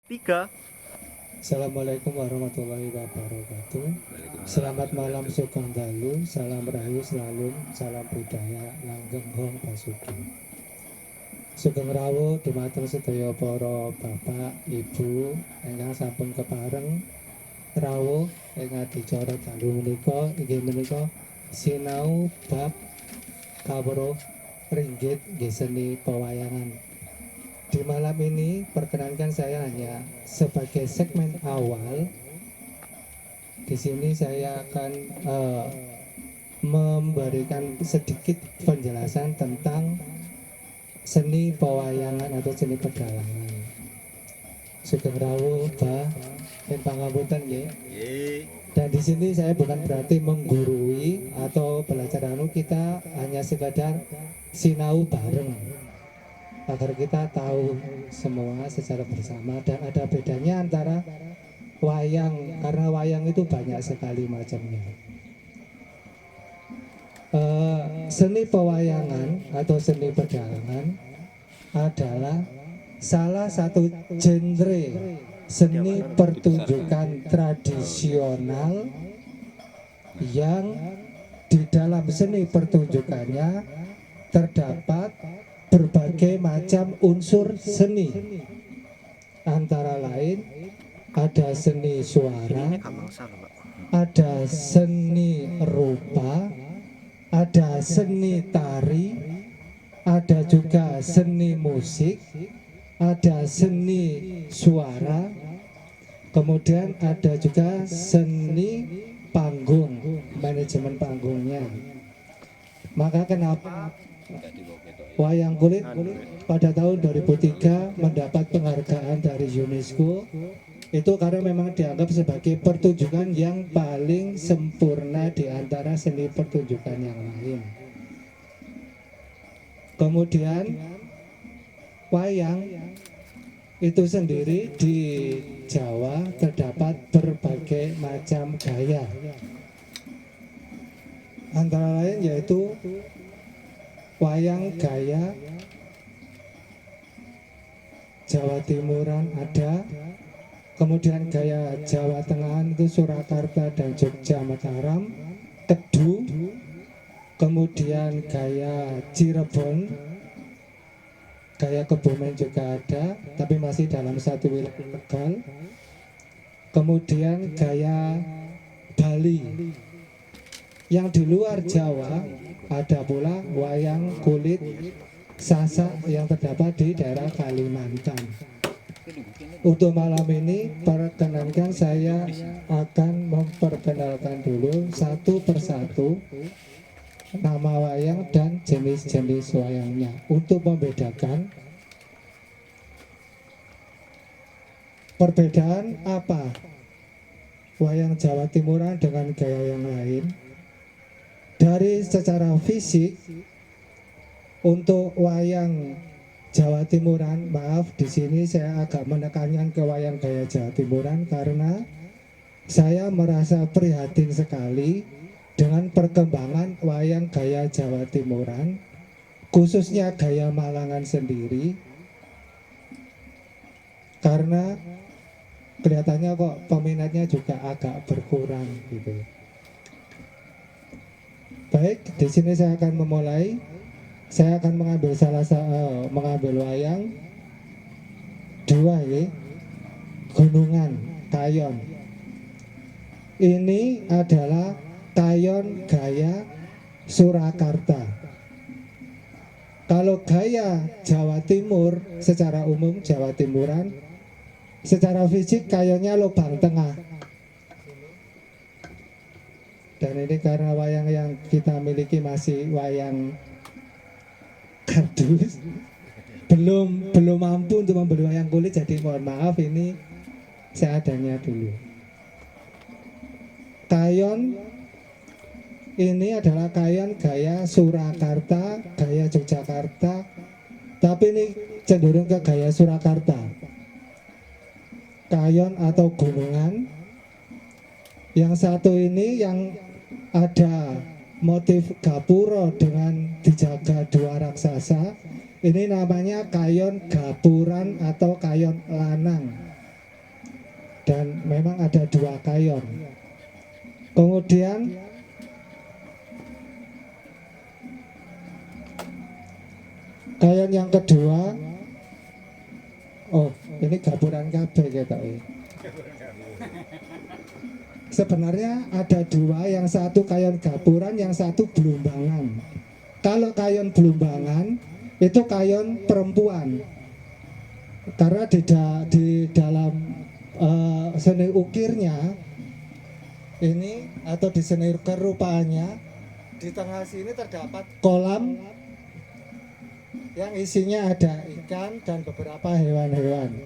Tiga. Assalamualaikum warahmatullahi wabarakatuh. Selamat malam Sugeng Dalu, salam rahayu selalu, salam budaya langgeng hong pasuki. Sugeng rawuh dumateng sedaya para bapak, ibu ingkang sampun kepareng rawuh ing adicara dalu menika inggih menika sinau bab kawruh ringgit nggih seni pewayangan. Di malam ini perkenankan saya hanya sebagai segmen awal. Di sini saya akan memberikan sedikit penjelasan tentang seni pewayangan atau seni pedalangan. Sugeng rawuh Bah ing pangapunten nggih. Dan di sini saya bukan berarti menggurui atau belajar kita hanya sekadar sinau bareng agar kita tahu semua secara bersama. Dan ada bedanya antara wayang, karena wayang itu banyak sekali macamnya. Seni pewayangan atau seni pedalangan adalah salah satu genre seni pertunjukan tradisional yang di dalam seni pertunjukannya terdapat berbagai macam unsur seni, antara lain ada seni suara, ada seni rupa, ada seni tari, ada juga seni musik, ada seni suara, kemudian ada juga seni panggung, manajemen panggungnya. Maka kenapa wayang kulit pada tahun 2003 mendapat penghargaan dari UNESCO? Itu karena memang dianggap sebagai pertunjukan yang paling sempurna di antara seni pertunjukan yang lain. Kemudian wayang itu sendiri di Jawa terdapat berbagai macam gaya, antara lain yaitu wayang gaya Jawa Timuran ada, kemudian gaya Jawa Tengahan itu Surakarta dan Jogja Mataram, Kedu, kemudian gaya Cirebon, gaya Kebumen juga ada, tapi masih dalam satu wilayah Tegal, kemudian gaya Bali. Yang di luar Jawa ada pula wayang kulit Sasak yang terdapat di daerah Kalimantan. Untuk malam ini perkenankan saya akan memperkenalkan dulu satu persatu nama wayang dan jenis-jenis wayangnya untuk membedakan perbedaan apa wayang Jawa Timuran dengan gaya yang lain. Dari secara fisik, untuk wayang Jawa Timuran, maaf di sini saya agak menekankan ke wayang gaya Jawa Timuran karena saya merasa prihatin sekali dengan perkembangan wayang gaya Jawa Timuran, khususnya gaya Malangan sendiri, karena kelihatannya kok peminatnya juga agak berkurang gitu. Baik, di sini saya akan memulai. Saya akan mengambil mengambil wayang dua ya, Gunungan Kayon. Ini adalah Kayon gaya Surakarta. Kalau gaya Jawa Timur secara umum Jawa Timuran, secara fisik kayonnya lubang tengah. Dan ini karena wayang yang kita miliki masih wayang kardus, belum mampu untuk membeli wayang kulit, jadi mohon maaf ini seadanya dulu. Kayon ini adalah kayon gaya Surakarta, gaya Yogyakarta, tapi ini cenderung ke gaya Surakarta. Kayon atau gunungan. Yang satu ini yang ada motif gapuro dengan dijaga dua raksasa, ini namanya kayon gapuran atau kayon lanang. memang ada 2 kayon. Kemudian kayon yang kedua, oh ini gapuran kabeh gitu. Sebenarnya ada 2, yang satu kayon gapuran, yang satu belumbangan. Kalau kayon belumbangan itu kayon perempuan, karena di dalam seni ukirnya ini atau di seni kerupaannya, di tengah sini terdapat kolam yang isinya ada ikan dan beberapa hewan-hewan.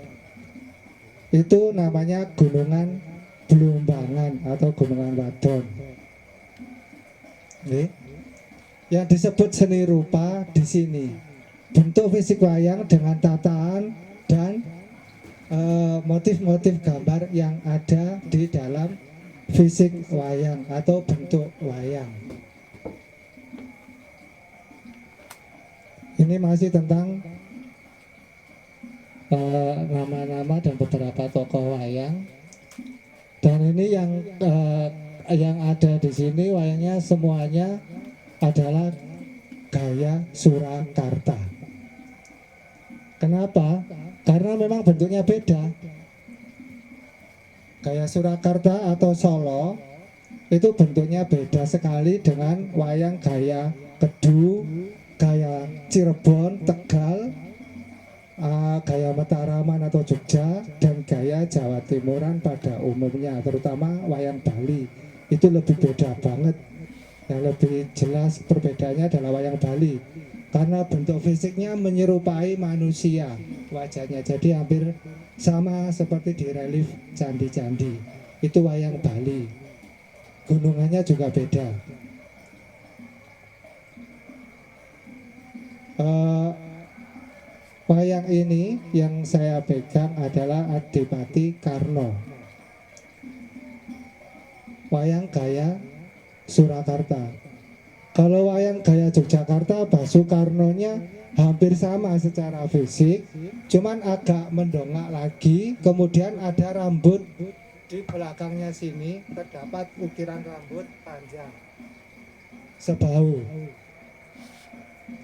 Itu namanya gunungan belumbangan atau gunungan wadon. Yang disebut seni rupa di sini bentuk fisik wayang dengan tataan dan motif-motif gambar yang ada di dalam fisik wayang atau bentuk wayang. Ini masih tentang nama-nama dan beberapa tokoh wayang. Dan ini yang ada di sini wayangnya semuanya adalah gaya Surakarta. Kenapa? Karena memang bentuknya beda. Gaya Surakarta atau Solo itu bentuknya beda sekali dengan wayang gaya Kedu, gaya Cirebon, Tegal, gaya Mataraman atau Jogja, dan gaya Jawa Timuran pada umumnya, terutama wayang Bali itu lebih beda banget. Yang lebih jelas perbedaannya adalah wayang Bali karena bentuk fisiknya menyerupai manusia wajahnya, jadi hampir sama seperti di relief candi-candi. Itu wayang Bali. Gunungannya juga beda. Wayang ini yang saya pegang adalah Adipati Karno, wayang gaya Surakarta. Kalau wayang gaya Yogyakarta, Basukarnonya hampir sama secara fisik, cuman agak mendongak lagi. Kemudian ada rambut di belakangnya sini, terdapat ukiran rambut panjang sebahu.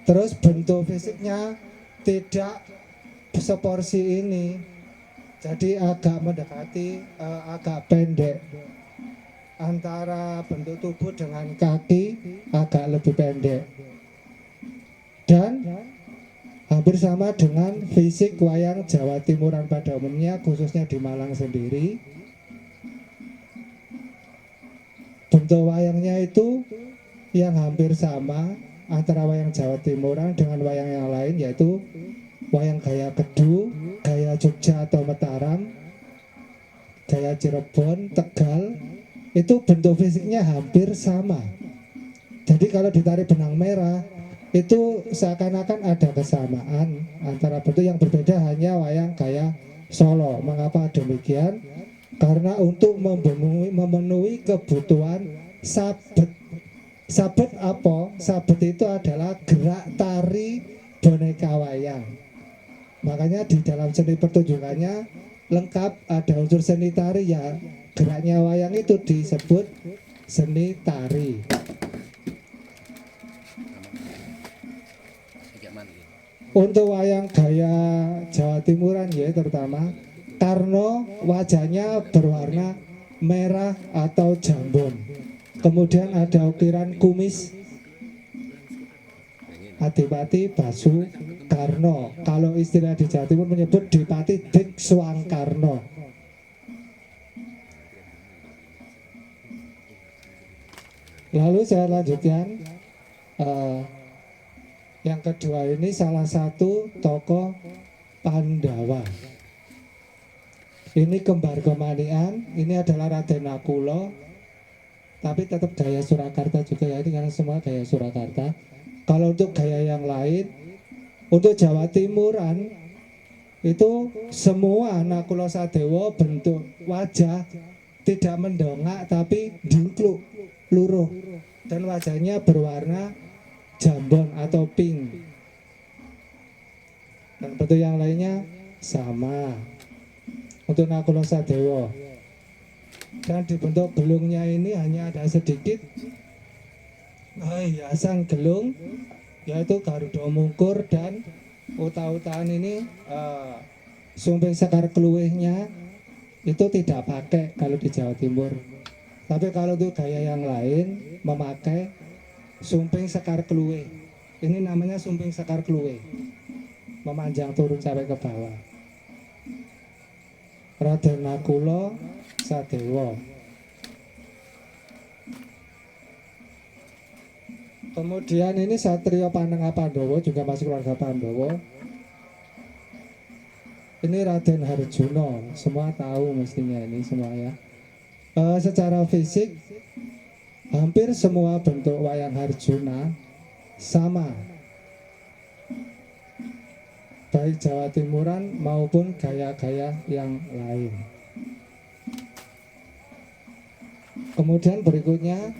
Terus bentuk fisiknya tidak seporsi ini, jadi agak mendekati, agak pendek. Antara bentuk tubuh dengan kaki agak lebih pendek. Dan hampir sama dengan fisik wayang Jawa Timuran pada umumnya, khususnya di Malang sendiri. Bentuk wayangnya itu yang hampir sama antara wayang Jawa Timuran dengan wayang yang lain, yaitu wayang gaya Kedu, gaya Jogja atau Mataram, gaya Cirebon, Tegal. Itu bentuk fisiknya hampir sama. Jadi kalau ditarik benang merah, itu seakan-akan ada kesamaan antara bentuk, yang berbeda hanya wayang gaya Solo. Mengapa demikian? Karena untuk memenuhi kebutuhan sabet. Sabet apa? Sabet itu adalah gerak tari boneka wayang. Makanya di dalam seni pertunjukannya lengkap, ada unsur seni tari, ya geraknya wayang itu disebut seni tari. Untuk wayang gaya Jawa Timuran ya, terutama Karno, wajahnya berwarna merah atau jambon. Kemudian ada ukiran kumis. Adipati Basu Karno. Kalau istilah di Jawa Timur menyebut Dipati Dik Swangkarno. Lalu saya lanjutkan, yang kedua ini salah satu tokoh Pandawa. Ini kembar kemanian, ini adalah Raden Nakula, tapi tetap gaya Surakarta juga ya, ini karena semua gaya Surakarta. Kalau untuk gaya yang lain, untuk Jawa Timuran itu semua Nakula Sadewa bentuk wajah tidak mendongak tapi dingkluk, luruh, dan wajahnya berwarna jambon atau pink. Dan bentuk yang lainnya sama. Untuk Nakula Sadewa dan di bentuk gelungnya ini hanya ada sedikit hiasan gelung, yaitu Garuda Mungkur dan uta-utaan ini sumping sekar keluihnya itu tidak pakai kalau di Jawa Timur. Tapi kalau itu gaya yang lain memakai sumping sekar keluih. Ini namanya sumping sekar keluih, memanjang turun sampai ke bawah. Raden Nakula Sadewa. Kemudian ini Satrio Panengah Pandowo, juga masuk keluarga Pandowo. Ini Raden Harjuno, semua tahu mestinya ini semua ya. Secara fisik hampir semua bentuk wayang Harjuna sama, baik Jawa Timuran maupun gaya-gaya yang lain. Kemudian berikutnya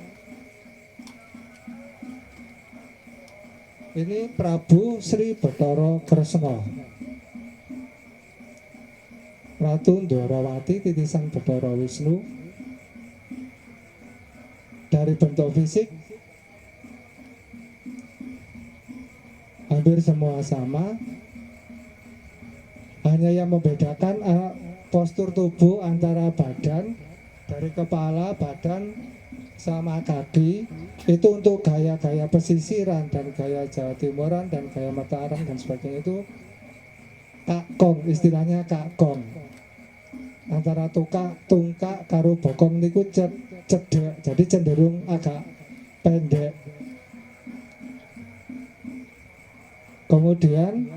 ini Prabu Sri Bathara Kresna, Ratu Ndwarawati titisan Bathara Wisnu. Dari bentuk fisik hampir semua sama, hanya yang membedakan postur tubuh antara badan, dari kepala, badan, sama kaki. Itu untuk gaya-gaya pesisiran dan gaya Jawa Timuran dan gaya Mataram dan sebagainya itu kakong, istilahnya kakong. Antara tungkak karo bokong niku cedek, jadi cenderung agak pendek. Kemudian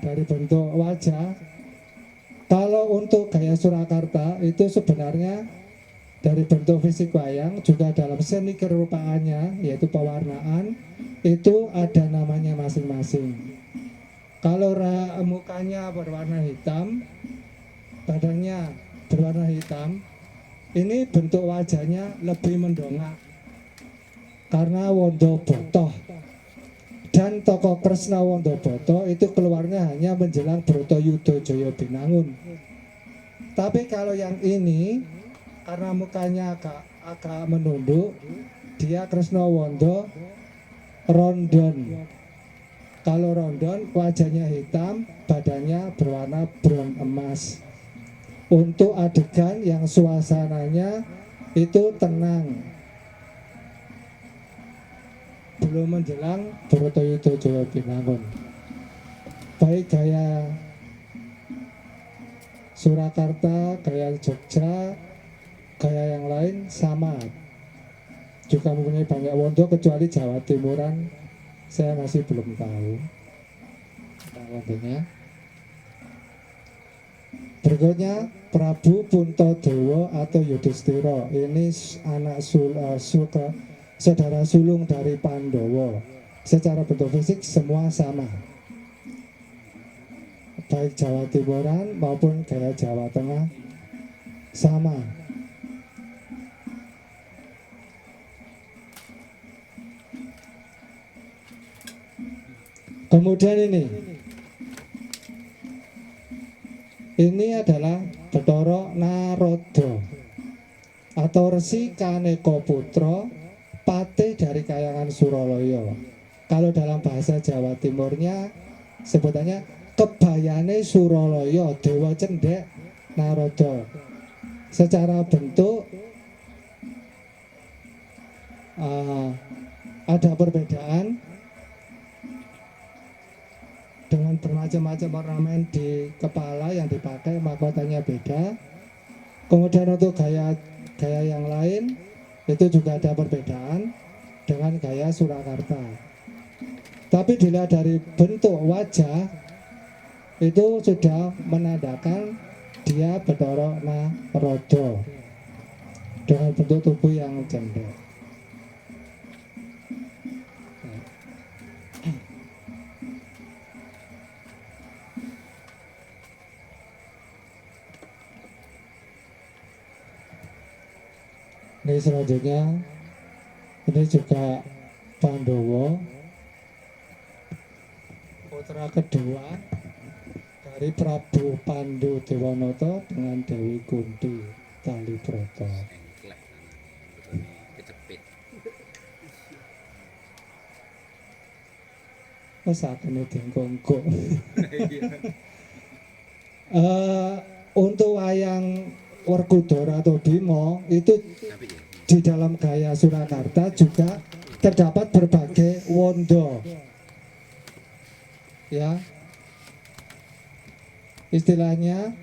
dari bentuk wajah, kalau untuk gaya Surakarta itu sebenarnya dari bentuk fisik wayang juga dalam seni kerupaannya, yaitu pewarnaan, itu ada namanya masing-masing. Kalau mukanya berwarna hitam, badannya berwarna hitam, ini bentuk wajahnya lebih mendongak karena Wondo Botoh. Dan tokoh Kresna Wondo Boto itu keluarnya hanya menjelang Brotoyudo Joyo Binangun. Tapi kalau yang ini karena mukanya agak menunduk, dia Kresna Wondo Rondon. Kalau Rondon wajahnya hitam, badannya berwarna brown emas. Untuk adegan yang suasananya itu tenang, belum menjelang Brotoyudo Joyo Binangun. Baik gaya Surakarta, gaya Jogja, gaya yang lain sama, juga mempunyai banyak wondo, kecuali Jawa Timuran saya masih belum tahu wondonya. Berikutnya Prabu Puntadewa atau Yudhistira. Ini anak saudara sulung dari Pandowo. Secara bentuk fisik semua sama, baik Jawa Timuran maupun gaya Jawa Tengah sama. Kemudian ini adalah Bathara Narada atau Resi Kaneka Putra, patih dari kayangan Suralaya. Kalau dalam bahasa Jawa Timurnya sebutannya kebayane Suralaya, Dewa Cendek Narada. Secara bentuk ada perbedaan dengan bermacam-macam ornamen di kepala yang dipakai, mahkotanya beda. Kemudian untuk gaya yang lain itu juga ada perbedaan dengan gaya Surakarta. Tapi dilihat dari bentuk wajah itu sudah menandakan dia Bathara Narada dengan bentuk tubuh yang cendek. Ini selanjutnya, ini juga Pandowo, putra kedua dari Prabu Pandu Dewanata dengan Dewi Kunti. tali proto. Sakene dengkongko. Untuk wayang Werkudara atau Bima itu di dalam gaya Surakarta juga terdapat berbagai wondo. Ya. Istilahnya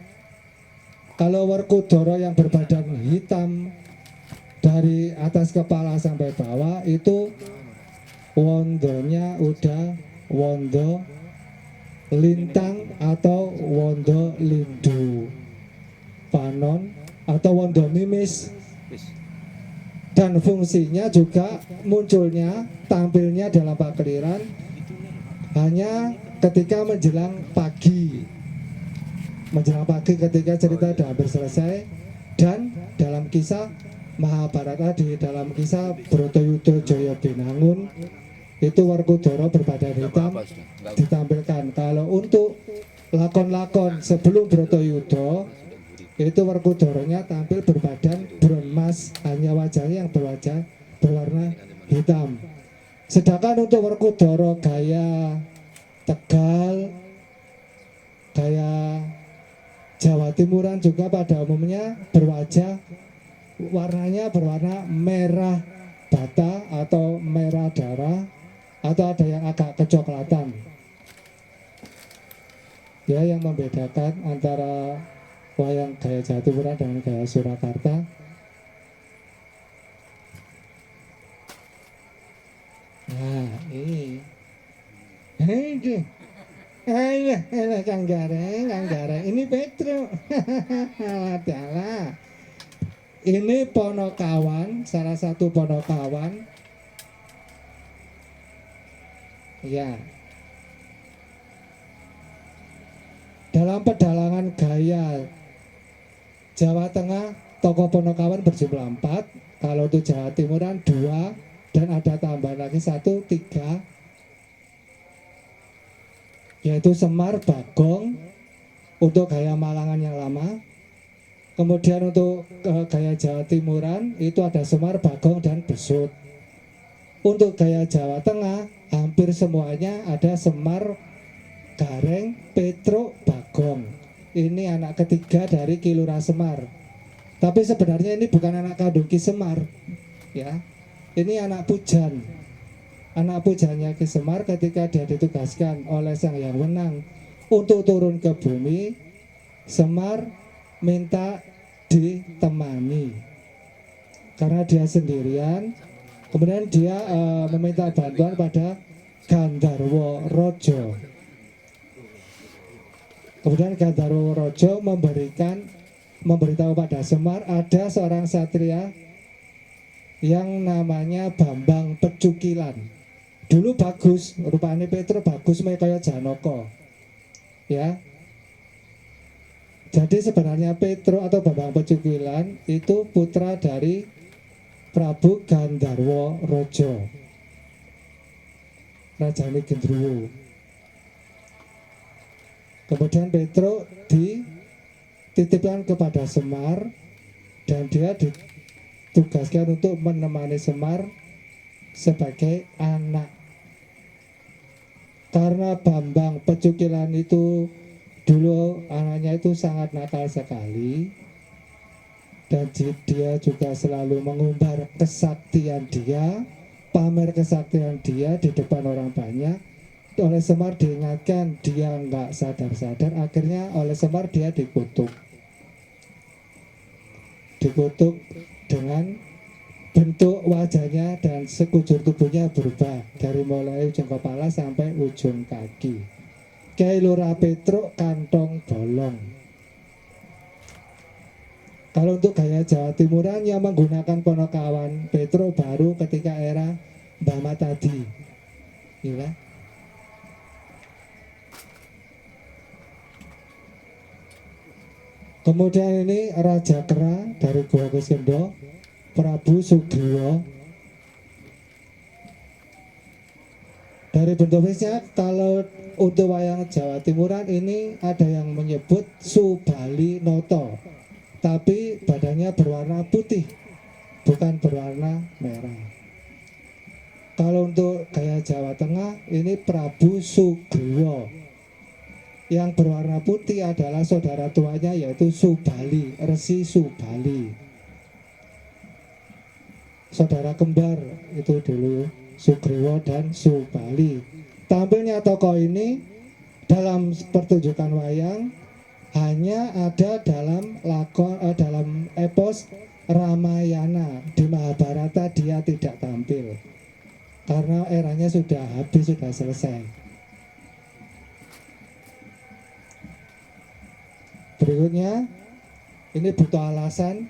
kalau Werkudara yang berbadan hitam dari atas kepala sampai bawah itu wondonya udah wondo lintang atau wondo lindu, panon atau wondo mimis, dan fungsinya juga munculnya tampilnya dalam pakliran hanya ketika menjelang pagi ketika cerita sudah hampir selesai. Dan dalam kisah Mahabharata, di dalam kisah Bratayuda Jaya Binangun itu Werkudara berbadan hitam ditampilkan. Kalau untuk lakon-lakon sebelum Bratayuda itu Werkudaranya tampil berbadan bronmas, hanya wajahnya yang berwarna hitam. Sedangkan untuk Werkudara gaya Tegal, gaya Jawa Timuran juga pada umumnya warnanya berwarna merah bata atau merah darah, atau ada yang agak kecoklatan. Ya, yang membedakan antara wayang gaya Jawa Timuran dengan gaya Surakarta. Nah, ini Kang Gareng, ini Petro. Adalah ini Ponokawan, salah satu Ponokawan. Ya. Dalam pedalangan gaya Jawa Tengah, tokoh Ponokawan berjumlah 4. Kalau untuk Jawa Timuran 2, dan ada tambahan lagi 1, 3, yaitu Semar, Bagong untuk gaya Malangan yang lama. Kemudian untuk gaya Jawa Timuran itu ada Semar, Bagong, dan Besut. Untuk gaya Jawa Tengah hampir semuanya ada Semar, Gareng, Petro, Bagong. Ini anak ketiga dari Ki Lurah Semar. Tapi sebenarnya ini bukan anak kandung Ki Semar, ya. Ini anak pujan. Anak pujannya Ki Semar ketika dia ditugaskan oleh Sang Hyang Wenang untuk turun ke bumi, Semar minta ditemani karena dia sendirian. Kemudian dia meminta bantuan pada Gandharwa Raja. Kemudian Gandharwa Raja memberitahu pada Semar ada seorang satria yang namanya Bambang Pecukilan. Dulu bagus, rupanya Petro bagus kaya Janaka. Ya. Jadi sebenarnya Petro atau Bambang Pecukilan itu putra dari Prabu Gandharwa Raja, Rajane Gendruwo. Kemudian Petro dititipkan kepada Semar dan dia ditugaskan untuk menemani Semar sebagai anak. Karena Bambang Pecukilan itu dulu anaknya itu sangat nakal sekali, dan dia juga selalu mengumbar kesaktian dia, pamer kesaktian dia di depan orang banyak. Oleh Semar diingatkan, dia nggak sadar-sadar, akhirnya oleh Semar dia dikutuk dengan bentuk wajahnya dan sekujur tubuhnya berubah dari mulai ujung kepala sampai ujung kaki. Ki Lurah Petro kantong bolong. Kalau untuk gaya Jawa Timuran yang menggunakan Ponokawan Petro baru ketika era Mbah Matadi, ya. Kemudian ini Raja Kera dari Gua Kiskendha, Prabu Sugriwa. Dari bentuk fisiknya, kalau untuk wayang Jawa Timuran ini ada yang menyebut Subali Noto. tapi badannya berwarna putih, bukan berwarna merah. Kalau untuk gaya Jawa Tengah ini Prabu Sugriwa. Yang berwarna putih adalah saudara tuanya yaitu Subali, Resi Subali. Saudara kembar itu dulu, Sugriwa dan Subali. Tampilnya tokoh ini dalam pertunjukan wayang hanya ada dalam dalam epos Ramayana. Di Mahabharata dia tidak tampil karena eranya sudah habis, sudah selesai. Berikutnya ini buta alasan,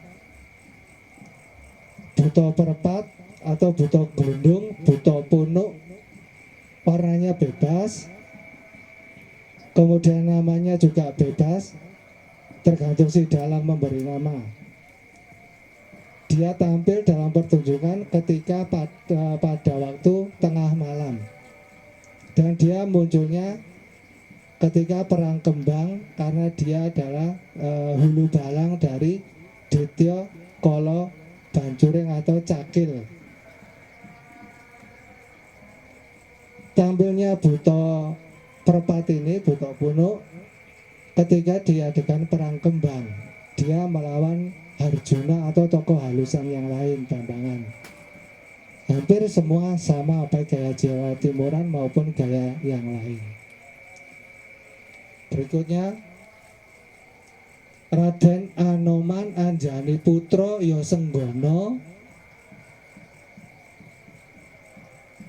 buta perpat atau buta gelundung, buta punuk, warnanya bebas, kemudian namanya juga bebas, tergantung si dalang memberi nama. Dia tampil dalam pertunjukan ketika pada waktu tengah malam, dan dia munculnya ketika perang kembang karena dia adalah hulu balang dari Ditya Kala Bancuring atau Cakil. Tampilnya buta perpat ini, buta punuk, ketika di adegan perang kembang. Dia melawan Harjuna atau tokoh halusan yang lain, Bambangan. Hampir semua sama, baik gaya Jawa Timuran maupun gaya yang lain. Berikutnya Raden Anoman Anjani Putra Yosenggono.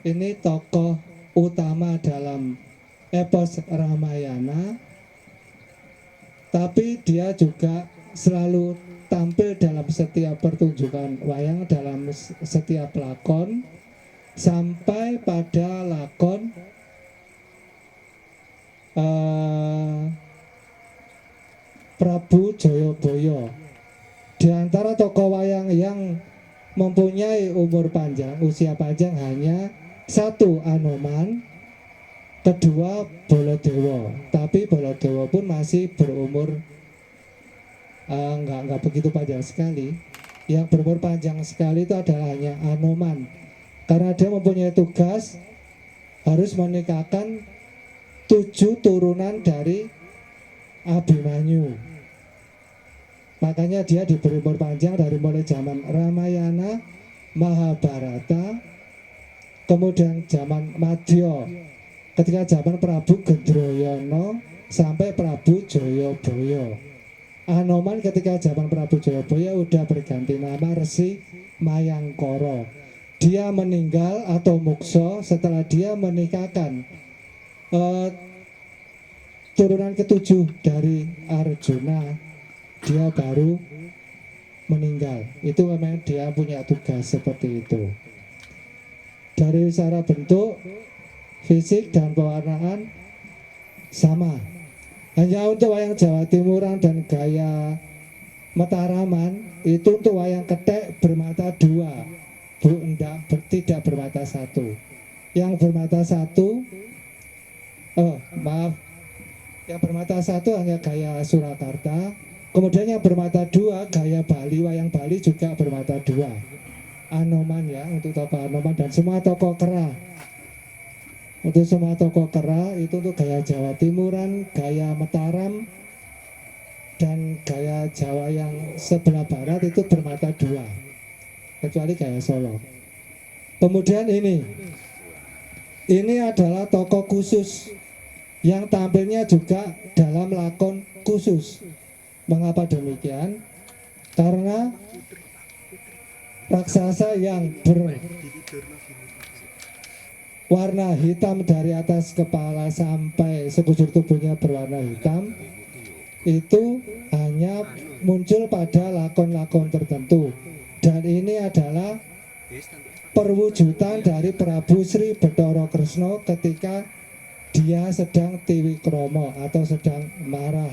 Ini tokoh utama dalam epos Ramayana, tapi dia juga selalu tampil dalam setiap pertunjukan wayang, dalam setiap lakon, sampai pada lakon Prabu Jayabaya. Di antara tokoh wayang yang mempunyai umur panjang, usia panjang hanya satu Anoman, kedua Baladewa. Tapi Baladewa pun masih berumur enggak begitu panjang sekali. Yang berumur panjang sekali itu adalah hanya Anoman, karena dia mempunyai tugas harus menikahkan 7 turunan dari Abimanyu. Makanya dia diberi umur panjang dari mulai zaman Ramayana, Mahabharata, kemudian zaman Madya, ketika zaman Prabu Gendroyono sampai Prabu Jayabaya. Anoman ketika zaman Prabu Jayabaya udah berganti nama Resi Mayangkara. Dia meninggal atau muksa setelah dia menikahkan turunan ketujuh dari Arjuna. Dia baru meninggal. Itu memang dia punya tugas seperti itu. Dari secara bentuk, fisik dan pewarnaan sama. Hanya untuk wayang Jawa Timuran dan gaya Mataraman itu untuk wayang Kethek bermata 2, tidak bermata 1. Yang bermata 1 yang bermata 1 hanya gaya Surakarta. Kemudian yang bermata 2 gaya Bali, wayang Bali juga bermata 2. Anoman ya, untuk tokoh Anoman dan semua tokoh kera. Untuk semua tokoh kera itu untuk gaya Jawa Timuran, gaya Mataram, dan gaya Jawa yang sebelah barat itu bermata 2, kecuali gaya Solo. Kemudian ini adalah tokoh khusus yang tampilnya juga dalam lakon khusus. Mengapa demikian? Karena raksasa yang berwarna hitam dari atas kepala sampai sekujur tubuhnya berwarna hitam itu hanya muncul pada lakon-lakon tertentu, dan ini adalah perwujudan dari Prabu Sri Bathara Kresna ketika dia sedang Tiwikromo atau sedang marah.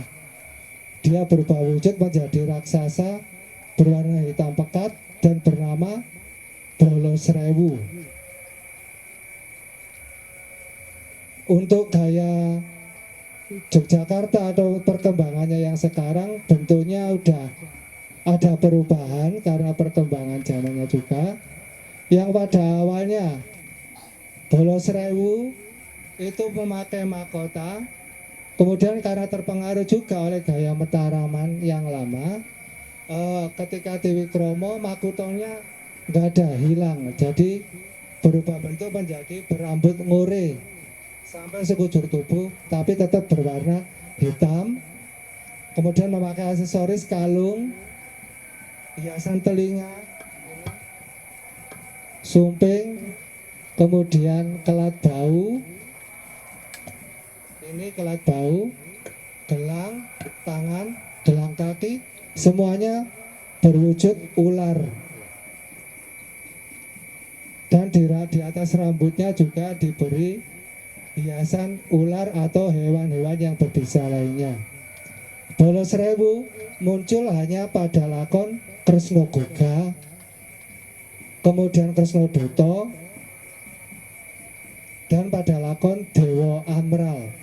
Dia berubah wujud menjadi raksasa berwarna hitam pekat dan bernama Bolosrewu. Untuk gaya Yogyakarta atau perkembangannya yang sekarang bentuknya udah ada perubahan karena perkembangan zamannya juga. Yang pada awalnya Bolosrewu itu memakai mahkota, kemudian karena terpengaruh juga oleh gaya Mataraman yang lama, ketika Dewi Kromo mahkotanya nggak ada, hilang, jadi berubah bentuk menjadi berambut ngore sampai sekujur tubuh, tapi tetap berwarna hitam. Kemudian memakai aksesoris kalung, hiasan telinga, sumping, kemudian kelat bau, ini kelat bau, gelang tangan, gelang kaki, semuanya berwujud ular. Dan di atas rambutnya juga diberi hiasan ular atau hewan-hewan yang berbisa lainnya. Bolosrewu muncul hanya pada lakon Kresna Goga, kemudian Kresna Duto, dan pada lakon Dewa Amral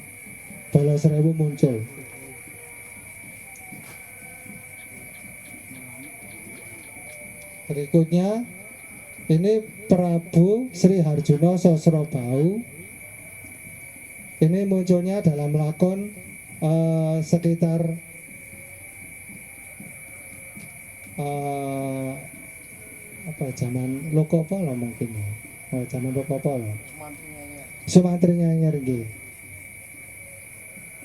Bolosrewu muncul. Berikutnya ini Prabu Sri Harjuno Sosrobau. Ini munculnya dalam lakon sekitar zaman Lokopolo mungkin ya. Zaman Lokopolo. Sumantri Nyenger nggih.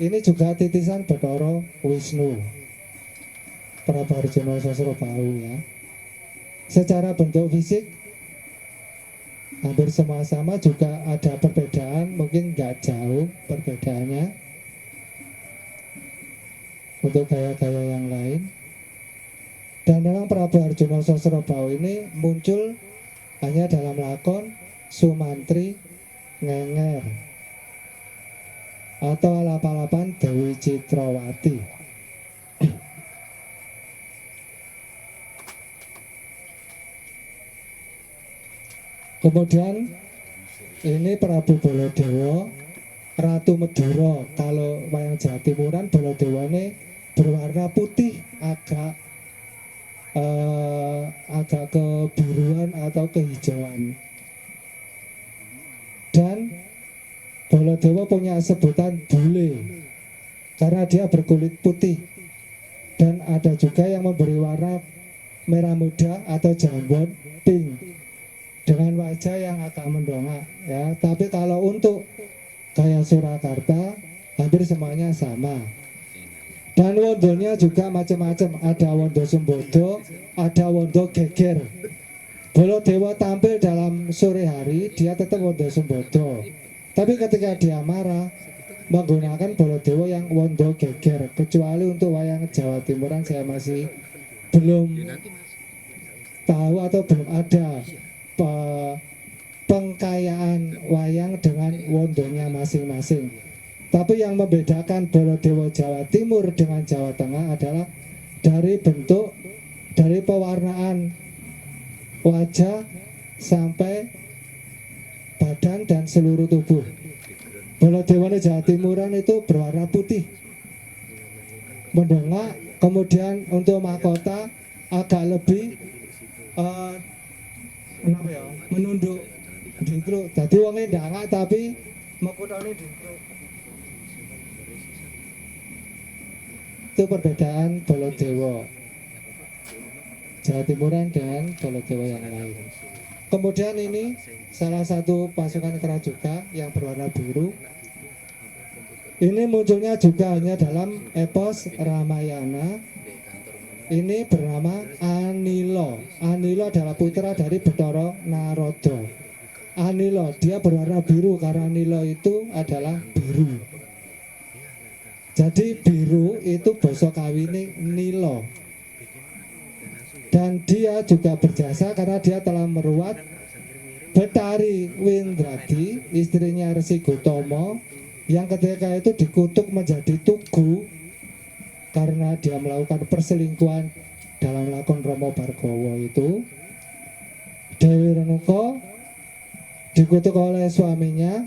Ini juga titisan Bathara Wisnu. Prabu Harjuno Sosrobau ya. Secara bentuk fisik hampir semua sama, juga ada perbedaan, mungkin nggak jauh perbedaannya untuk gaya-gaya yang lain. Dan memang Prabu Harjuno Sosrobau ini muncul hanya dalam lakon Sumantri Nyenger atau alap-alapan Dewi Citrawati. Kemudian ini Prabu Baladewa Ratu Medura. Kalau wayang Jawa Timuran, Baladewa ini berwarna putih, agak kebiruan atau kehijauan. Dan Baladewa punya sebutan bule karena dia berkulit putih. Dan ada juga yang memberi warna merah muda atau jambon pink dengan wajah yang agak mendongak ya. Tapi kalau untuk gaya Surakarta hampir semuanya sama. Dan wondonya juga macam-macam, ada wondo sembodo, ada wondo geger. Baladewa tampil dalam sore hari dia tetap wondo sembodo, tapi ketika dia marah menggunakan Baladewa yang wondo geger. Kecuali untuk wayang Jawa Timuran saya masih belum tahu atau belum ada pengkayaan wayang dengan wondonya masing-masing. Tapi yang membedakan Baladewa Jawa Timur dengan Jawa Tengah adalah dari bentuk, dari pewarnaan wajah sampai badan dan seluruh tubuh. Baladewa Jawa Timuran itu berwarna putih mendongak, kemudian untuk mahkota agak lebih menunduk dingkluk. Jadi wongnya ndangak tapi mahkotanya dingkluk. Itu perbedaan Baladewa Jawa Timuran dengan Baladewa yang lain. Kemudian ini salah satu pasukan kera juga yang berwarna biru. Ini munculnya juga hanya dalam epos Ramayana. Ini bernama Anilo. Anilo adalah putra dari Bathara Narada. Anilo, dia berwarna biru karena Anilo itu adalah biru. Jadi biru itu basa kawine Nilo. Dan dia juga berjasa karena dia telah meruat Betari Windradi, istrinya Resi Gotama, yang ketika itu dikutuk menjadi tugu karena dia melakukan perselingkuhan dalam lakon Rama Bhargawa itu. Dewi Renuka dikutuk oleh suaminya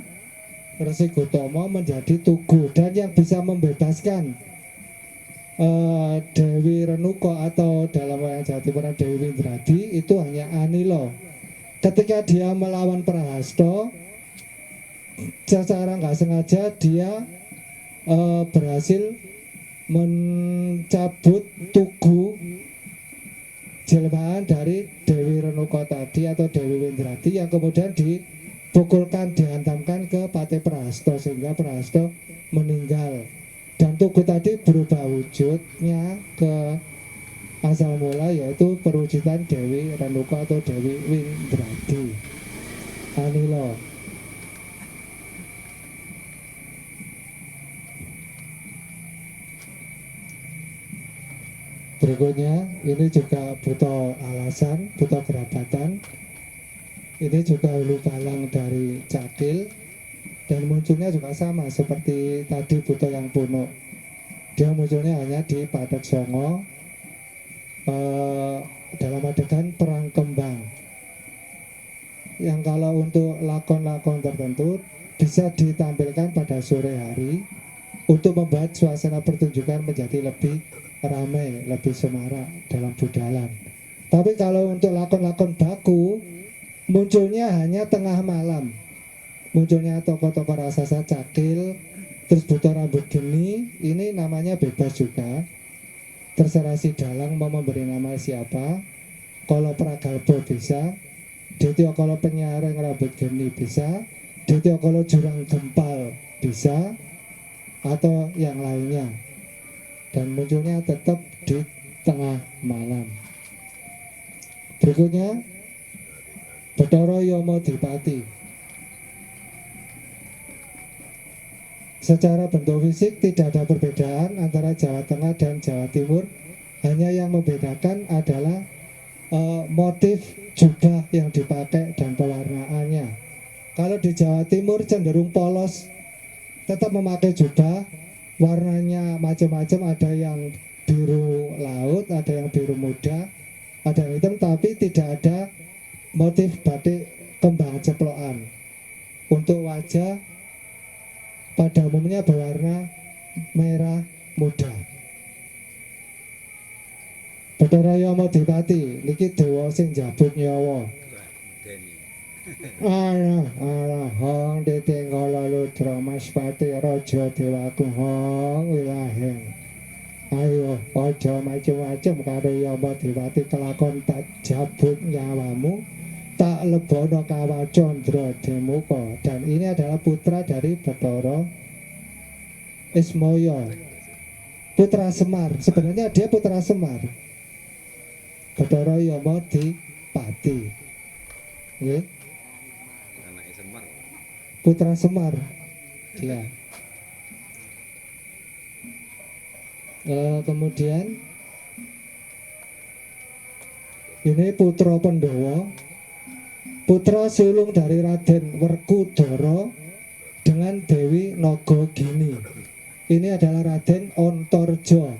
Resi Gotama menjadi tugu, dan yang bisa membebaskan Dewi Renuka atau dalam wayang Jawa Timur Dewi Windradi itu hanya Anila. Ketika dia melawan Prahasta, secara nggak sengaja dia berhasil mencabut tugu jelmaan dari Dewi Renuka tadi atau Dewi Windradi yang kemudian dipukulkan, dihantamkan ke Patih Prahasta sehingga Prahasta meninggal. Dan tugu tadi berubah wujudnya ke asal mula yaitu perwujudan Dewi Renuka atau Dewi Windradi Anila. Berikutnya ini juga butuh alasan, butuh kerabatan. Ini juga hulu balang dari Cakil dan munculnya juga sama seperti tadi butuh yang punuk. Dia munculnya hanya di Padet Songo dalam adegan perang kembang. Yang kalau untuk lakon-lakon tertentu bisa ditampilkan pada sore hari untuk membuat suasana pertunjukan menjadi lebih ramai, lebih semarak dalam budalan. Tapi kalau untuk lakon-lakon baku munculnya hanya tengah malam. Munculnya tokoh-tokoh raksasa Cakil, terus buta rambut geni, ini namanya bebas juga. Terserah si dalang mau memberi nama siapa. Kalau Pragalbo bisa, Ditya kalau penyareng rambut geni bisa, Ditya kalau jurang gempal bisa, atau yang lainnya. Dan munculnya tetap di tengah malam. Berikutnya Bathara Yamadipati. Secara bentuk fisik tidak ada perbedaan antara Jawa Tengah dan Jawa Timur. Hanya yang membedakan adalah motif jubah yang dipakai dan pewarnaannya. Kalau di Jawa Timur cenderung polos, tetap memakai jubah, warnanya macam-macam, ada yang biru laut, ada yang biru muda, ada yang hitam, tapi tidak ada motif batik kembang ceplokan. Untuk wajah pada umumnya berwarna merah muda. Bathara Yamadipati niki dewa sing njabut nyawa. Hong ditinggala Ludra Maspati Raja Dewaku hong wilahing. Ayo aja macem-macem karo Yamadipati, kelakon tak jabut nyawamu, tak lebono kawacandra demuka. Dan ini adalah putra dari Bathara Ismaya, putra Semar. Sebenarnya dia putra Semar, Bathara Yamadipati, okay. Putra Semar dia. Kemudian ini putra Pandhawa, putra sulung dari Raden Werkudara dengan Dewi Nagagini. Ini adalah Raden Antarja.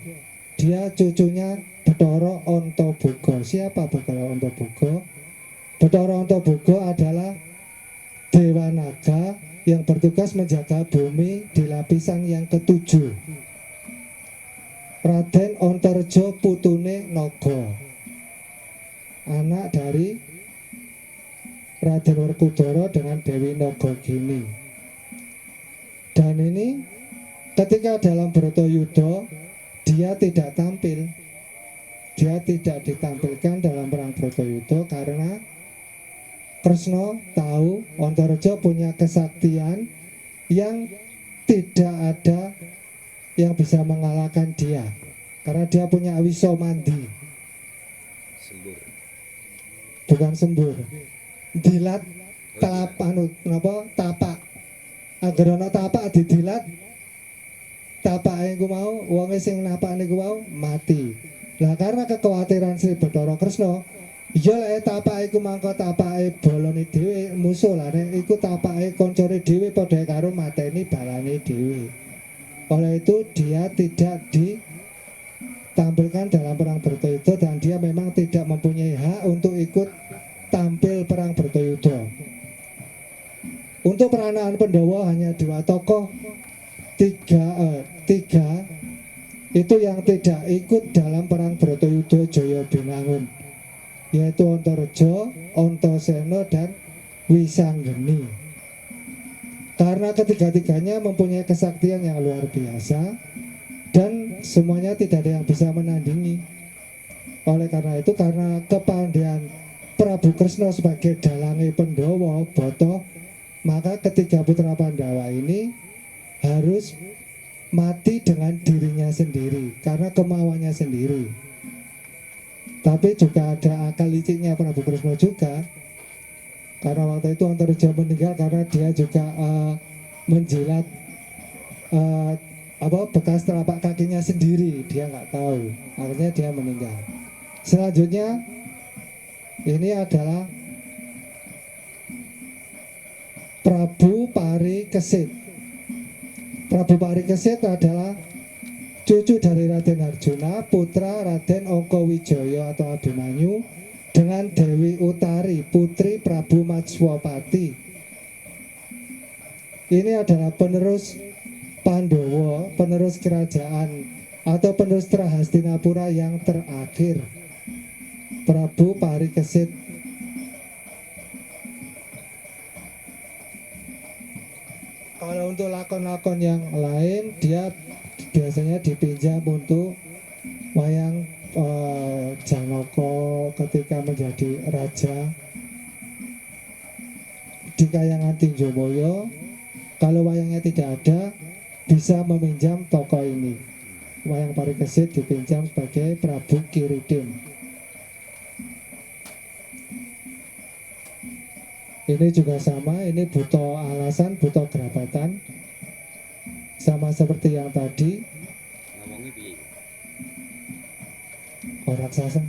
Dia cucunya Bathara Antaboga. Siapa Bathara Antaboga? Bathara Antaboga adalah dewa naga yang bertugas menjaga bumi di lapisan yang ketujuh. Raden Antarja putune naga, anak dari Raden Werkudara dengan Dewi Nagagini. Dan ini ketika dalam Bratayuda dia tidak tampil, dia tidak ditampilkan dalam perang Bratayuda karena Kresna tahu Antarja punya kesaktian yang tidak ada yang bisa mengalahkan dia, karena dia punya Wisa Mandi. Sembur. Bukan sembur. Dilat tapak. Agar ana tapak didilat, tapake iku mau wonge sing napak niku mau mati. Lah karena kekhawatiran Sri Bathara Kresna, ya lek tapake iku mangko tapake bolone dhewe musuh, lah nek iku tapake kancane dhewe padha karo mateni balane dhewe. Oleh itu dia tidak ditampilkan dalam perang Bratayuda dan dia memang tidak mempunyai hak untuk ikut tampil perang Bratayuda. Untuk peranaan Pandhawa hanya 2 tokoh, tiga itu yang tidak ikut dalam perang Bratayuda Jaya Binangun, yaitu Antareja, Antasena dan Wisanggeni. Karena ketiga-tiganya mempunyai kesaktian yang luar biasa dan semuanya tidak ada yang bisa menandingi. Oleh karena itu, karena kepandaian Prabu Kresna sebagai dalange Pandhawa Bata, maka ketiga putra Pandawa ini harus mati dengan dirinya sendiri karena kemauannya sendiri. Tapi juga ada akal liciknya Prabu Kresna juga, karena waktu itu Antareja meninggal karena dia juga menjilat bekas telapak kakinya sendiri, dia nggak tahu, akhirnya dia meninggal. Selanjutnya ini adalah Prabu Parikesit. Prabu Parikesit adalah cucu dari Raden Arjuna, putra Raden Angkawijaya atau Abimanyu, dengan Dewi Utari, putri Prabu Matswapati. Ini adalah penerus Pandawa, penerus kerajaan atau penerus Trahastinapura yang terakhir, Prabu Parikesit. Kalau untuk lakon-lakon yang lain, dia biasanya dipinjam untuk wayang Janaka ketika menjadi raja di Kahyangan Tinjomoyo. Kalau wayangnya tidak ada, bisa meminjam tokoh ini. Wayang Parikesit dipinjam sebagai Prabu Kiridin. Ini juga sama, ini buta alasan, buta gerabatan, sama seperti yang tadi. Ngomongnya piye? Oh, raksasa.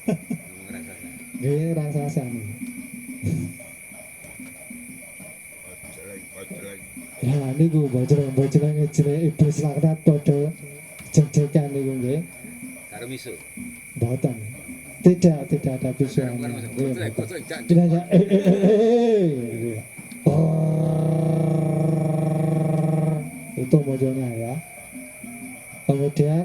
Ngomong raksasa. Ini raksasa nih. Nah, ini gue bojreng iblis laknat podo jek-jekan niku nggih. Karo miso. Mboten. Tidak ada visualnya. Tidak ada. Itu modelnya ya. Kemudian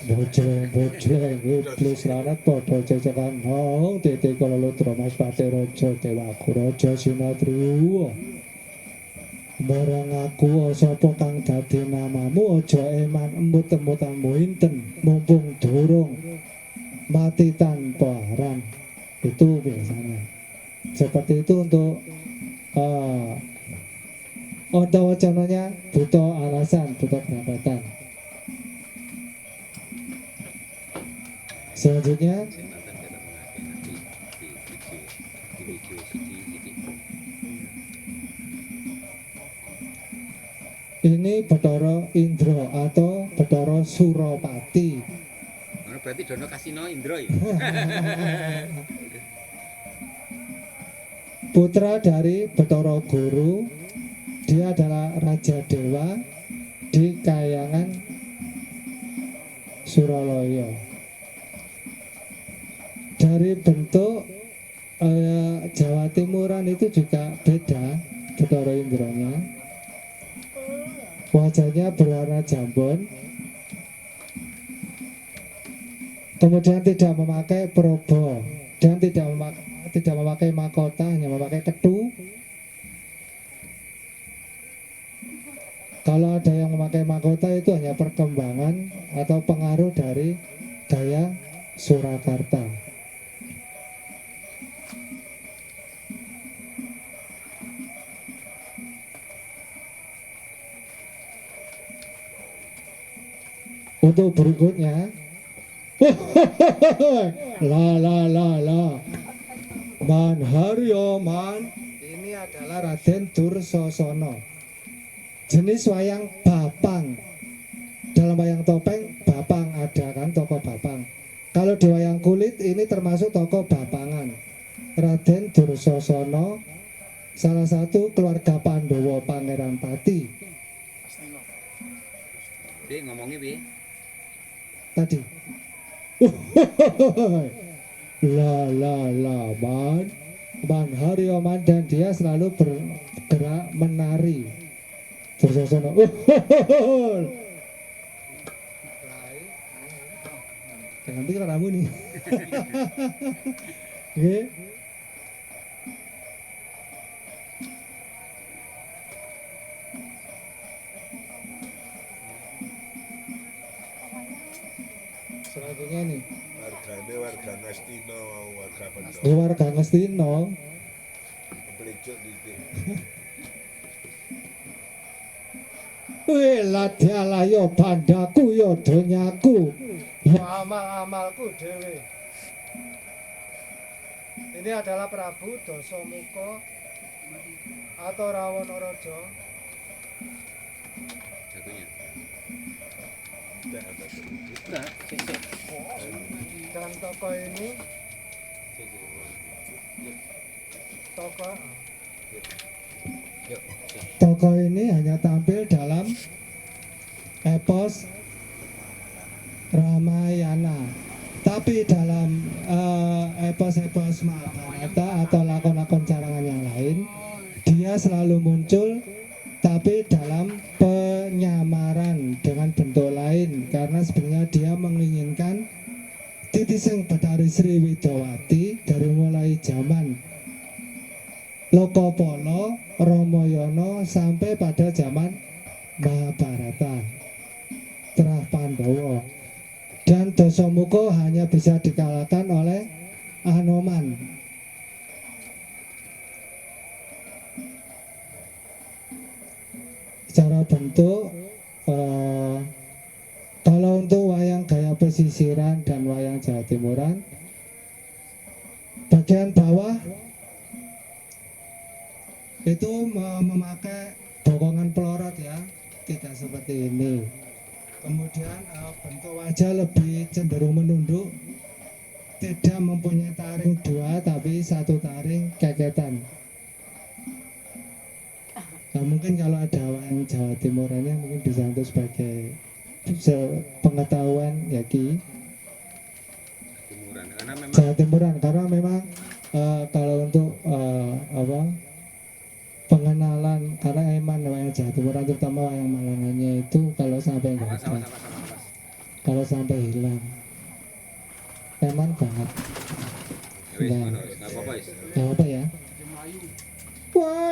bojreng iblis laknat podo jek-jekan hong tete kalolotra Mas Pati Raja Dewaku Raja Sinatruwa. Barang aku sapa kang dadi namamu, aja eman embut-embutanmu inten mumpung durung mati tanpa haram. Itu biasanya seperti itu untuk wacananya buta alasan, buta kerabatan. Selanjutnya ini Bathara Indra atau Bathara Surapati. Berarti Dono Kasino Indra ya? Putra dari Bathara Guru, dia adalah Raja Dewa di Kahyangan Suralaya. Dari bentuk Jawa Timuran itu juga beda Bathara Indranya. Wajahnya berwarna jambon, kemudian tidak memakai probo dan tidak memakai mahkota, hanya memakai ketu. Kalau ada yang memakai mahkota itu hanya perkembangan atau pengaruh dari gaya Surakarta. Untuk berikutnya, Man Haryoman, ini adalah Raden Dursasana. Jenis wayang bapang. Dalam wayang topeng bapang ada kan, tokoh bapang. Kalau di wayang kulit ini termasuk tokoh bapangan. Raden Dursasana, salah satu keluarga Pandawa Pangeran Pati. Dek ngomongnya piye? Tadi Man Haryoman, dan dia selalu bergerak menari. Dursasana Jangan pikir kamu nih. Oke. Selanjutnya nih, warga Ngastina mau warga Pendok. di warga Ngastina. Plejuk titik. Ladyalah bandaku yo donyaku. Ya amal-amalku dewe. Ini adalah Prabu Dasamuka atau Rawanaraja. Satunya. Tidak ada tuh. Enggak, sik. Dan tokoh ini tokoh Yuk, sik. tokoh ini hanya tampil dalam epos Ramayana, tapi dalam epos-epos Mahabharata atau lakon-lakon carangan yang lain dia selalu muncul, tapi dalam penyamaran dengan bentuk lain, karena sebenarnya dia menginginkan titising Bathari Sri Widawati dari mulai zaman Lokapala, Ramayana sampai pada zaman Mahabharata, Terah Pandawa. Dan Dasamuka hanya bisa dikalahkan oleh Anoman. Secara bentuk, kalau untuk wayang gaya pesisiran dan wayang Jawa Timuran, bagian bawah itu memakai bokongan pelorot ya, tidak seperti ini. Kemudian bentuk wajah lebih cenderung menunduk, tidak mempunyai taring dua tapi satu taring keketan. Nah, mungkin kalau ada wayang Jawa Timurannya mungkin bisa untuk sebagai pengetahuan ya Ki. Timuran. Karena memang Jawa Timuran karena memang kalau untuk pengenalan, karena emang wayang Jawa Timuran terutama wayang Malangannya itu kalau sampai nggak ada, sama-sama. kalau sampai hilang emang banget. Ya wis, Nah. ngono wis. Enggak apa-apa wis. Gak apa ya. Wah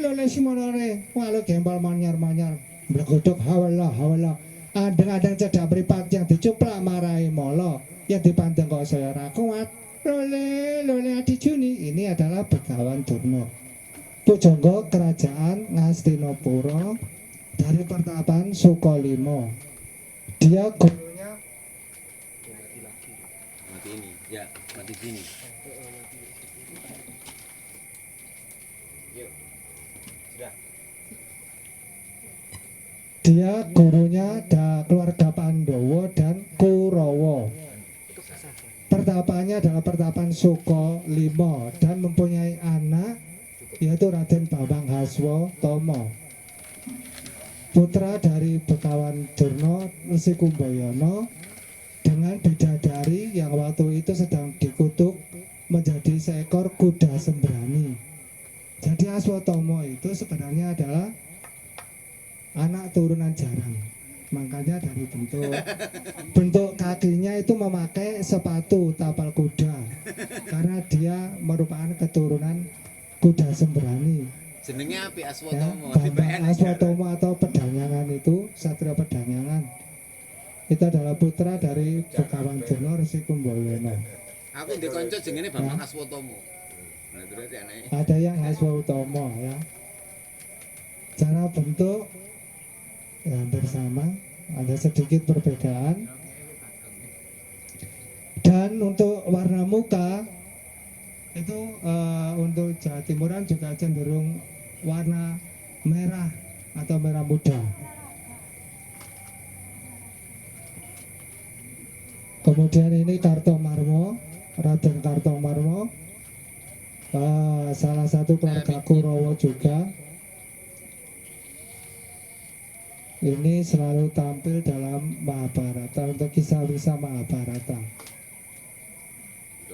lo simolore, wah lo gembal manyar bergodok hawala. Adeng-adeng cedak mripat yang dicuplak marai molo, yang dipandang kok saya ora kuat. Lole Adi Juni, ini adalah Begawan Durna, pujangga kerajaan Ngastinapura dari pertapan Sukolimo. Dia gurunya Mati ini. Ya, mati sini. Yuk. Sudah. dia gurunya keluarga Pandawa dan Kurawa. Pertapaannya adalah pertapan Sukolimo dan mempunyai anak yaitu Raden Bambang Haswatama, putra dari Begawan Durna Resi Kumbayana dengan bidadari yang waktu itu sedang dikutuk menjadi seekor kuda sembrani. Jadi Haswatama itu sebenarnya adalah anak turunan jarang, makanya dari bentuk kakinya itu memakai sepatu tapal kuda karena dia merupakan keturunan kuda sembrani. Jenenge apik Ya, Aswatama. Bambang Aswatama atau Pedanyangan itu Satria Pedanyangan itu adalah putra dari Begawan Durna Resi Kumbayana. Aku ndek kanca jenenge Bambang Aswatama. Nah, terus anake. Ada yang Haswatama ya. Cara bentuk ya hampir sama, ada sedikit perbedaan. Dan untuk warna muka itu untuk Jawa Timuran juga cenderung warna merah atau merah muda. Kemudian ini Kartomarma, Raden Kartomarma, salah satu keluarga Kurawa juga. Ini selalu tampil dalam Mahabharata untuk kisah-kisah Mahabharata.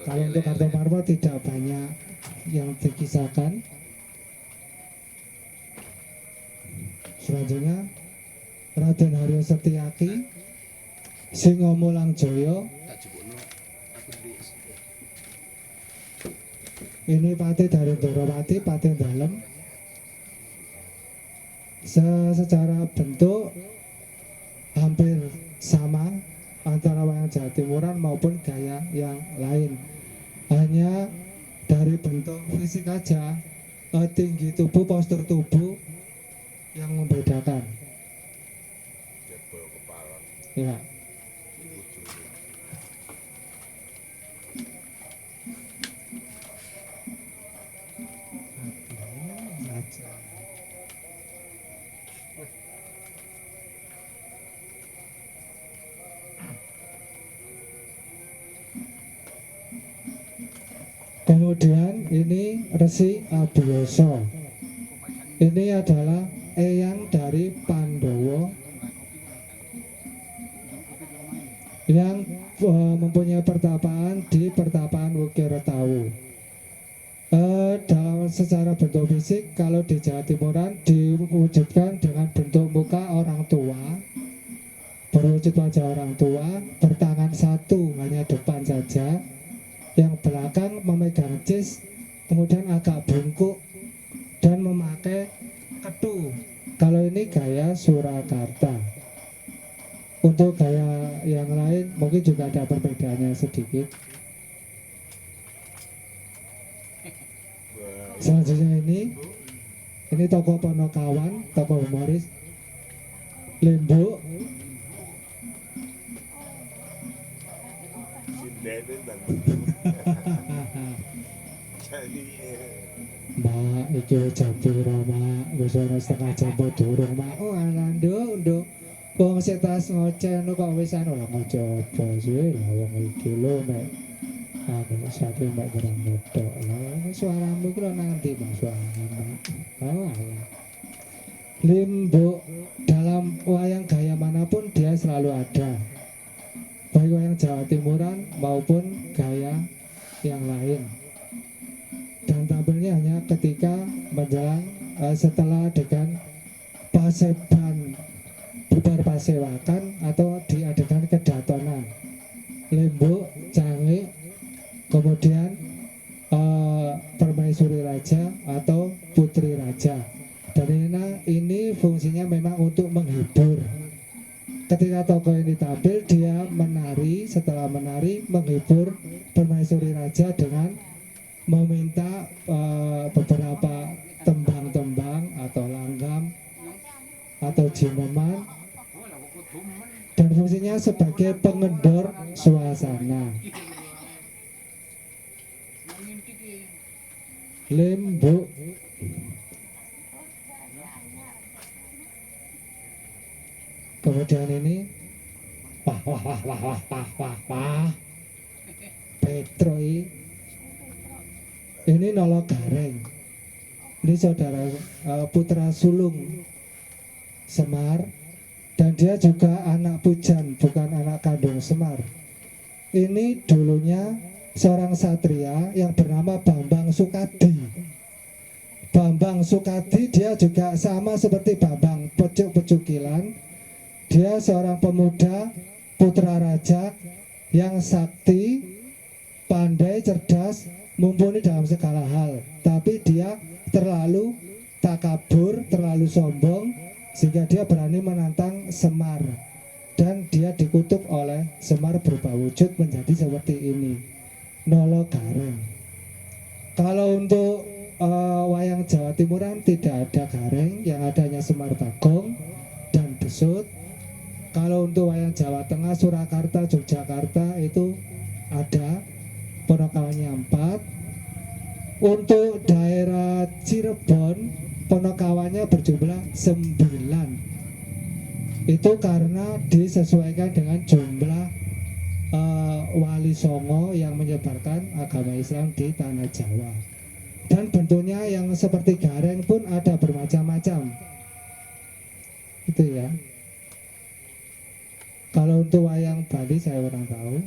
Kalau untuk Kartomarma tidak banyak yang dikisahkan. Selanjutnya Raden Haryo Setyaki, Singa Mulang Jaya. Tak jebukno aku di Ini pati dari Doropati, pati dalam. Secara bentuk hampir sama antara wayang Jawa Timuran maupun gaya yang lain. Hanya dari bentuk fisik aja, tinggi tubuh, postur tubuh yang membedakan. Jebol kepala. Ya. Kemudian ini Resi Abiyasa. Ini adalah eyang dari Pandowo yang mempunyai pertapaan di pertapaan Wukiratawu. Dalam secara bentuk fisik, kalau di Jawa Timuran diwujudkan dengan bentuk muka orang tua, berwujud wajah orang tua, bertangan satu hanya depan saja, yang belakang memegang cis, kemudian agak bungkuk dan memakai ketu. Kalau ini gaya Surakarta. Untuk gaya yang lain mungkin juga ada perbedaannya sedikit. Selanjutnya ini tokoh Ponokawan, tokoh humoris Limbu. Sindene dan jadi Mak, iki jam piro mak? Wis ora setengah jam po durung mak. Oh alah nduk. Wong sik tas ngoceh nu kok wis anu lah ngoce apa sih lah wong iki lho nek aku sapi mek kurang medok lah suaramu iki lho nang ndi Mas suaramu. Oh alah. Limbu dalam wayang gaya manapun dia selalu ada. Baik wayang Jawa Timuran maupun gaya yang lain. Dan tampilnya hanya ketika menjelang setelah adegan paseban bubar pasewakan atau di adegan kedatonan Limbu, Cangik, kemudian Permaisuri Raja atau Putri Raja. Dan ini fungsinya memang untuk menghibur. Ketika tokoh ini tampil, dia menari, setelah menari menghibur Permaisuri Raja dengan meminta beberapa tembang-tembang atau langgam atau jineman, dan fungsinya sebagai pengendor suasana. Limbu. Kemudian ini wah Petroi. Ini Nolo Gareng. Ini saudara putra sulung Semar, dan dia juga anak pujan, bukan anak kandung Semar. Ini dulunya seorang satria yang bernama Bambang Sukadi. Bambang Sukadi dia juga sama seperti Bambang Pecuk-Pecukilan. Dia seorang pemuda putra raja yang sakti, pandai, cerdas, mumpuni dalam segala hal. Tapi dia terlalu takabur, terlalu sombong, sehingga dia berani menantang Semar. Dan dia dikutuk oleh Semar berubah wujud menjadi seperti ini, Nolo Gareng. Kalau untuk wayang Jawa Timuran tidak ada Gareng, yang adanya Semar Bagong dan Besut. Kalau untuk wayang Jawa Tengah, Surakarta, Yogyakarta itu ada Ponokawannya 4. Untuk daerah Cirebon Ponokawannya berjumlah 9. Itu karena disesuaikan dengan jumlah wali songo yang menyebarkan agama Islam di tanah Jawa. Dan bentuknya yang seperti gareng pun ada bermacam-macam. Itu ya. Kalau untuk wayang Bali saya kurang tahu.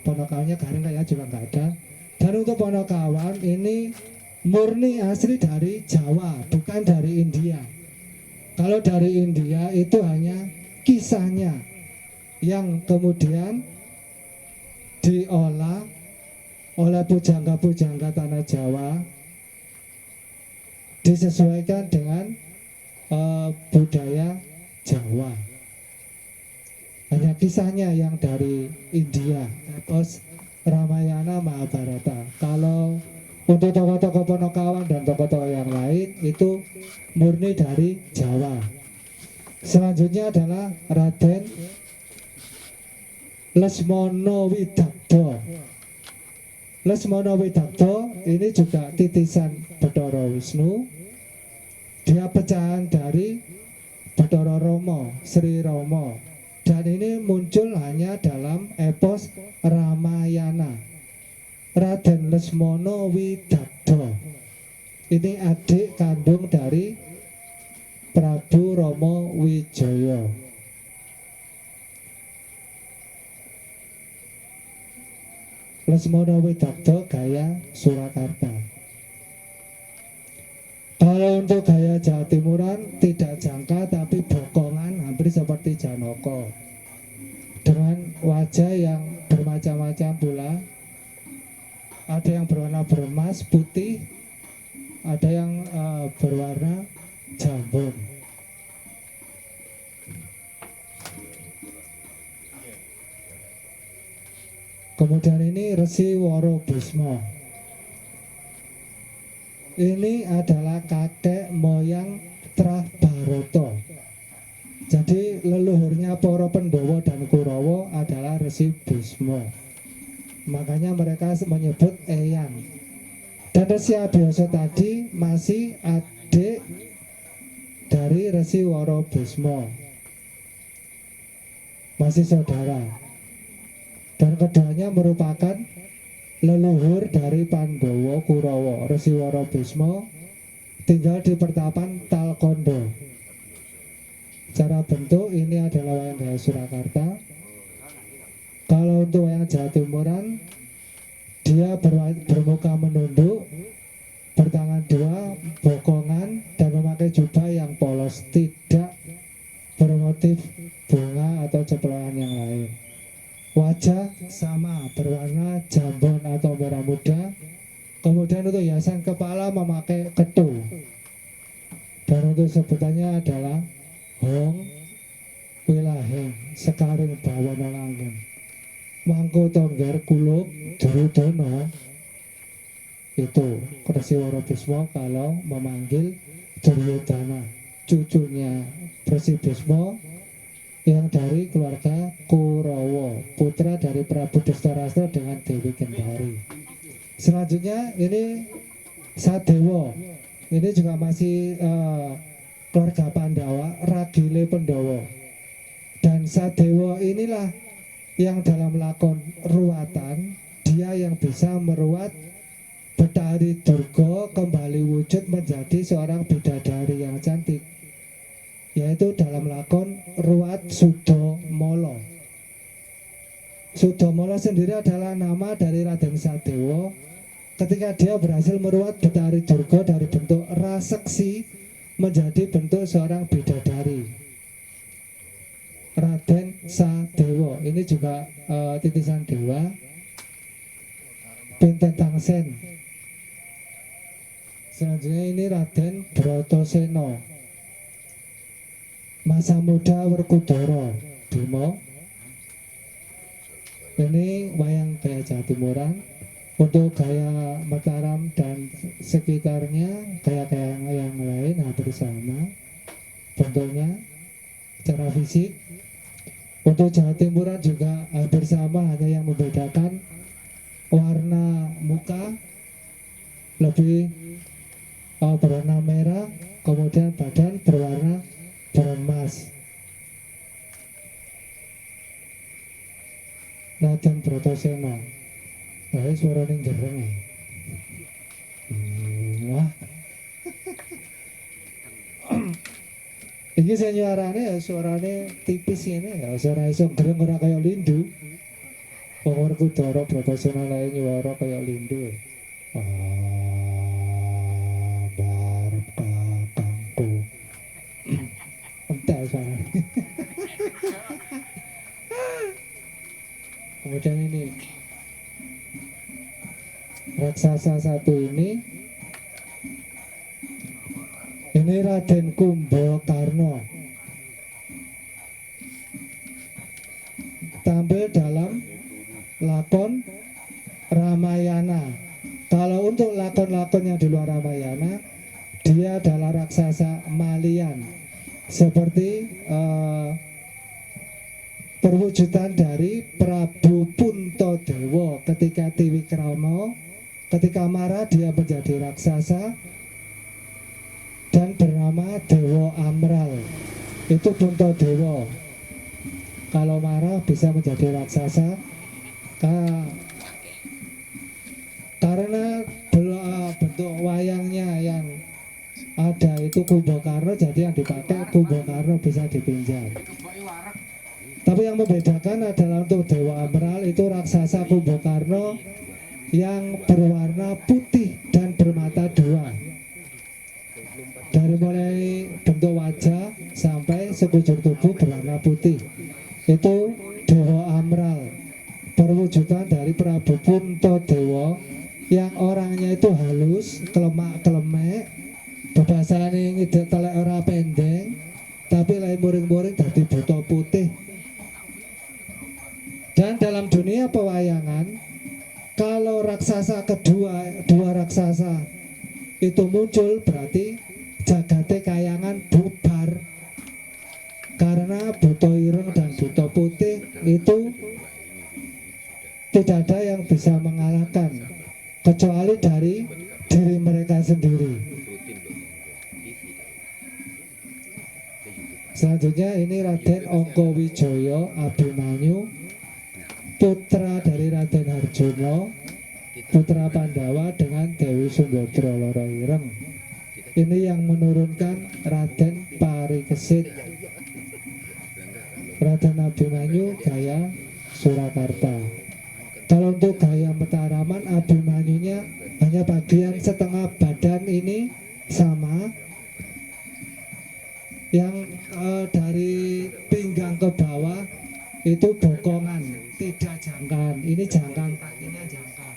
Ponokawannya gareng kayaknya juga nggak ada. Dan untuk Ponokawan ini murni asli dari Jawa, bukan dari India. Kalau dari India itu hanya kisahnya. yang kemudian diolah oleh pujangga-pujangga tanah Jawa, disesuaikan dengan budaya Jawa. Hanya kisahnya yang dari India, epos Ramayana Mahabharata. Kalau untuk tokoh-tokoh Ponokawan dan tokoh-tokoh yang lain itu murni dari Jawa. Selanjutnya adalah Raden Lesmono Widakdo. Lesmono Widakdo ini juga titisan Bathara Wisnu. Dia pecahan dari Bathara Rama, Sri Rama. Dan ini muncul hanya dalam epos Ramayana. Raden Lesmono Widakdo ini adik kandung dari Prabu Rama Wijaya. Lesmono Widakdo gaya Surakarta. Kalau untuk gaya Jawa Timuran tidak jangka tapi bokongan hampir seperti Janoko, dengan wajah yang bermacam-macam pula. Ada yang berwarna beremas putih, ada yang berwarna jambon. Kemudian ini Resi Woro Bisma. Ini adalah kakek moyang Trah Barata. Jadi leluhurnya para Pandhawa dan Kurawa adalah Resi Bisma. Makanya mereka menyebut Eyang. Dan Resi Abiyasa tadi masih adik dari Resi Woro Bisma. Masih saudara. Dan keduanya merupakan leluhur dari Pandhawa Kurawa. Resi Woro Bisma tinggal di pertapan Talkondo. Secara bentuk ini adalah wayang gaya Surakarta. Kalau untuk wayang Jawa Timuran, dia bermuka menunduk, bertangan dua, bokongan, dan memakai jubah yang polos, tidak bermotif bunga atau ceplokan yang lain. Wajah sama, berwarna jambon atau merah muda. Kemudian untuk hiasan kepala memakai ketu. Dan untuk sebutannya adalah Hong Wilaheng Sekaring Bawana Langgeng Mangko Tongger Kuluk Durudono. Itu Resi Woro Bisma kalau memanggil Duryodana, cucunya Resi Bisma yang dari keluarga Kurawa, putra dari Prabu Dastarastra dengan Dewi Gendari. Selanjutnya ini Sadewa. Ini juga masih keluarga Pandawa, Ragile Pandhawa. Dan Sadewa inilah yang dalam lakon ruwatan, dia yang bisa meruat Betari Durga kembali wujud menjadi seorang bidadari yang cantik, yaitu dalam lakon Ruwat Sudomolo. Sudomolo sendiri adalah nama dari Raden Sadewa ketika dia berhasil meruat Betari Durga dari bentuk raseksi menjadi bentuk seorang bidadari. Raden Sadewa ini juga titisan dewa Pinten Tangsen. Selanjutnya ini Raden Bratasena, masa muda Werkudara Bima. Ini wayang gaya Jawa Timuran. Untuk gaya Mataram dan sekitarnya, gaya-gaya yang lain hampir sama bentuknya secara fisik. Untuk Jawa Timuran juga hampir sama, hanya yang membedakan warna muka lebih berwarna merah, kemudian badan berwarna beremas. Raden Bratasena. Nah, suaranya gereng. Wah. Ini suaranya ya suaranya tipis ini ya, suara iso gereng ora kaya lindu. Wong Werkudara Bratasena lae nyuara kaya lindu. Barep kakangku. Entek suaranya. Kemudian ini raksasa satu ini Raden Kumbakarna, tampil dalam lakon Ramayana. Kalau untuk lakon-lakon yang di luar Ramayana, dia adalah raksasa malian, seperti perwujudan dari Prabu Puntadewa ketika Triwikrama, ketika marah dia menjadi raksasa dan bernama Dewa Amral. Itu Puntadewa. Kalau marah bisa menjadi raksasa karena bentuk wayangnya yang ada itu Kumbakarna, jadi yang dipakai Kumbakarna bisa dipinjam. Tapi yang membedakan adalah untuk Dewa Amral itu raksasa Kumbakarna yang berwarna putih dan bermata dua. Dari mulai bentuk wajah sampai sekujur tubuh berwarna putih. Itu Dewa Amral, perwujudan dari Prabu Puntadewa yang orangnya itu halus, kelemak-kelemek, bebasane ngidek telek ora pendeng, tapi lain muring-muring dadi buta putih. Dan dalam dunia pewayangan, kalau raksasa dua raksasa itu muncul, berarti jagate kayangan bubar. Karena buta ireng dan buta putih itu tidak ada yang bisa mengalahkan kecuali dari diri mereka sendiri. Selanjutnya ini Raden Angkawijaya Abimanyu, putra dari Raden Harjuna, putra Pandawa dengan Dewi Sumbadra Loro Ireng. Ini yang menurunkan Raden Parikesit. Raden Abimanyu gaya Surakarta. Kalau untuk gaya Mataraman, Abimanyunya hanya bagian setengah badan ini sama, yang dari pinggang ke bawah itu bokongan, tidak jangkang. Ini jangkang, kakinya jangkang.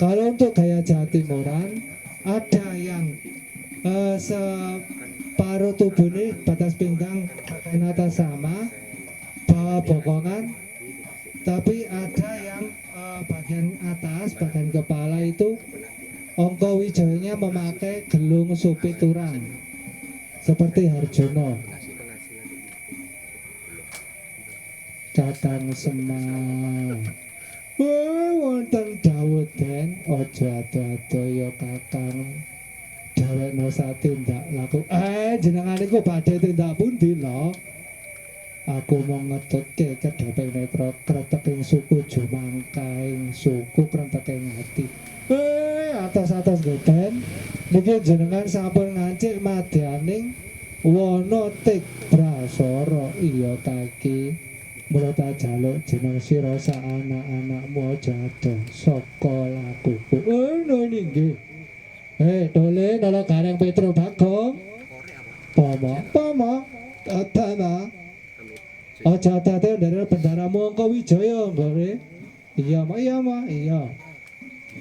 Kalau untuk gaya Jawa Timuran, ada yang separuh tubuh ini batas pinggang bagian atas sama, bawah bokongan, tapi ada yang bagian atas, bagian kepala itu Angkawijayanya memakai gelung supituran seperti Harjuna. Kakang Semar, wonten dawuh den aja ado-ado ya Kakang, dhewekno satindak laku. Jenengan iku badhe tindak pundi lho? Aku mau ngetutke kedheping netra kreteking suku Jumangkaing suku kreteking ati. Atas-atas geten niki jenengan sampun ngancik madyaning wana tik prasara. Iya kaki, mula tak jaluk jeneng sira sak anak-anakmu aja ado saka lakuku. Ngono nggih. Dole nolo gareng Petro Bagong. Pomo Tana. Aja tate dari bendaramu Angkawijaya nggih. Iya.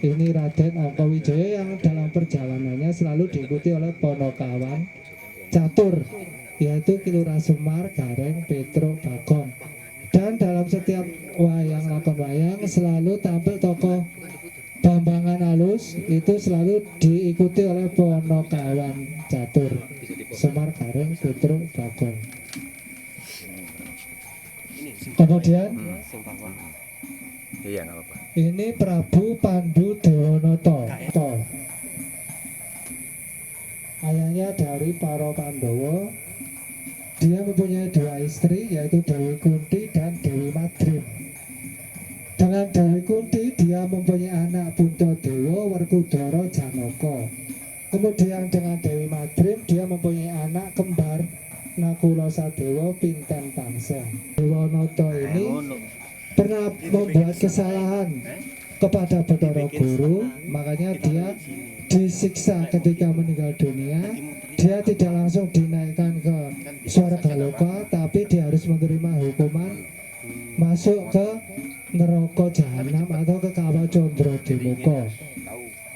Ini Raden Angkawijaya yang dalam perjalanannya selalu diikuti oleh ponokawan catur, yaitu Ki Lurah Semar, Gareng, Petro, Bagong. Dan dalam setiap lakon wayang selalu tampil tokoh Bambangan Alus, itu selalu diikuti oleh ponokawan catur, Semar, Gareng, Petro, Bagong. Kemudian iya nggak apa-apa. ini Prabu Pandu Dewanata. Ayahnya dari para Pandawa. Dia mempunyai dua istri, yaitu Dewi Kunti dan Dewi Madrim. Dengan Dewi Kunti dia mempunyai anak Puntadewa, Werkudara, Janaka. Kemudian dengan Dewi Madrim dia mempunyai anak kembar Nakula Sadewa, Pinten Tangsel. Dewanata ini pernah membuat kesalahan kepada Bathara Guru, makanya dia disiksa ketika meninggal dunia. Dia tidak langsung dinaikkan ke Swargaloka, tapi dia harus menerima hukuman masuk ke neraka jahanam atau ke kawah Condro Demuka.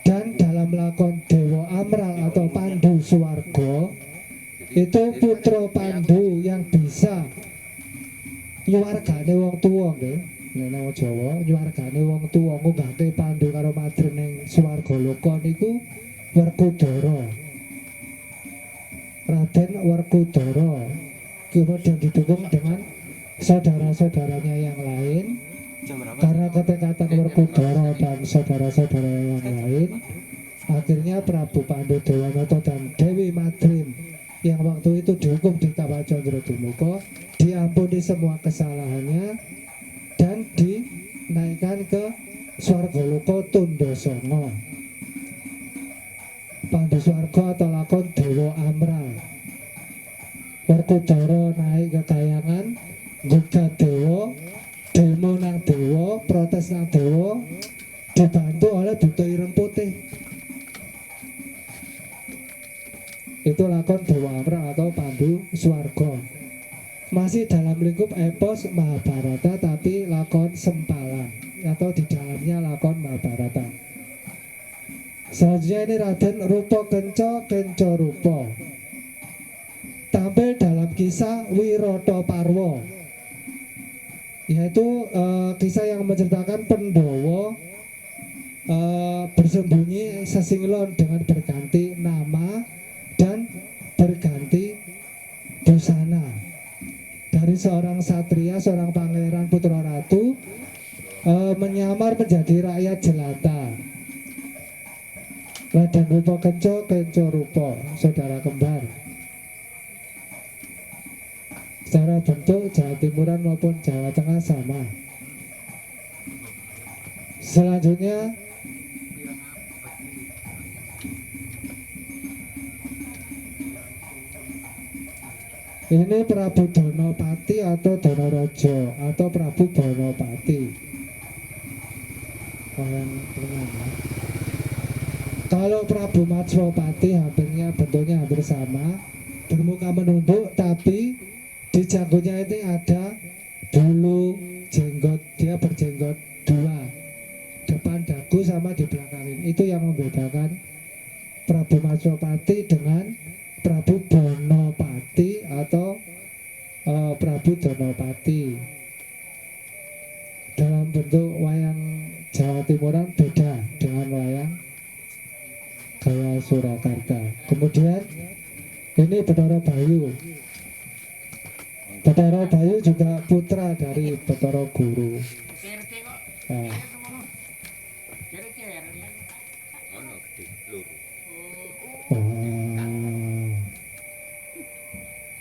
Dan dalam lakon Dewa Amral atau Pandu Suwargo itu putra Pandu yang bisa nyuwargane wong tuwa nggih. Nek nang Jawa nyuwargane wong tuwa ngunggahke Pandu karo madren ning swarga loka niku Werkudara. Raden Werkudara kemudian didukung dengan saudara-saudaranya yang lain. Karena ketekatan Werkudara dan saudara-saudara yang lain, akhirnya Prabu Pandu Dewanoto dan Dewi Madrim yang waktu itu dihukum di Kawah Condro Demuka diampuni semua kesalahannya dan dinaikkan ke Swargaloka Tundasana. Pandu Swarga atau lakon Dewa Amral. Werkudara naik ke kayangan, gugat dewa, demo nang dewa, protes nang dewa, dibantu oleh Buta Ireng Putih. Itu lakon Dewa Amral atau Pandu Swarga. Masih dalam lingkup epos Mahabharata tapi lakon sempalan atau di dalamnya lakon Mahabharata. Selanjutnya ini Raden Rupa Kenca Kenca Rupa tampil dalam kisah Wirata Parwa, yaitu kisah yang menceritakan Pandhawa bersembunyi sesinggelon dengan berganti nama dan berganti busana dari seorang satria, seorang pangeran putra ratu menyamar menjadi rakyat jelata. Raden Rupa Kenca Kenca Rupa, saudara kembar. Secara bentuk Jawa Timuran maupun Jawa Tengah sama. Selanjutnya ini Prabu Donopati atau Donorojo atau Prabu Bonopati. Kalau Prabu Matswapati hampirnya bentuknya hampir sama, bermuka menunduk, tapi di janggutnya ini ada bulu jenggot, dia berjenggot dua, depan dagu sama di belakang ini. Itu yang membedakan Prabu Matswapati dengan Prabu Bonopati atau Prabu Donopati. Dalam bentuk wayang Jawa Timuran beda dengan wayang gaya Surakarta. Kemudian ini Bathara Bayu. Bathara Bayu juga putra dari Bathara Guru. Nah,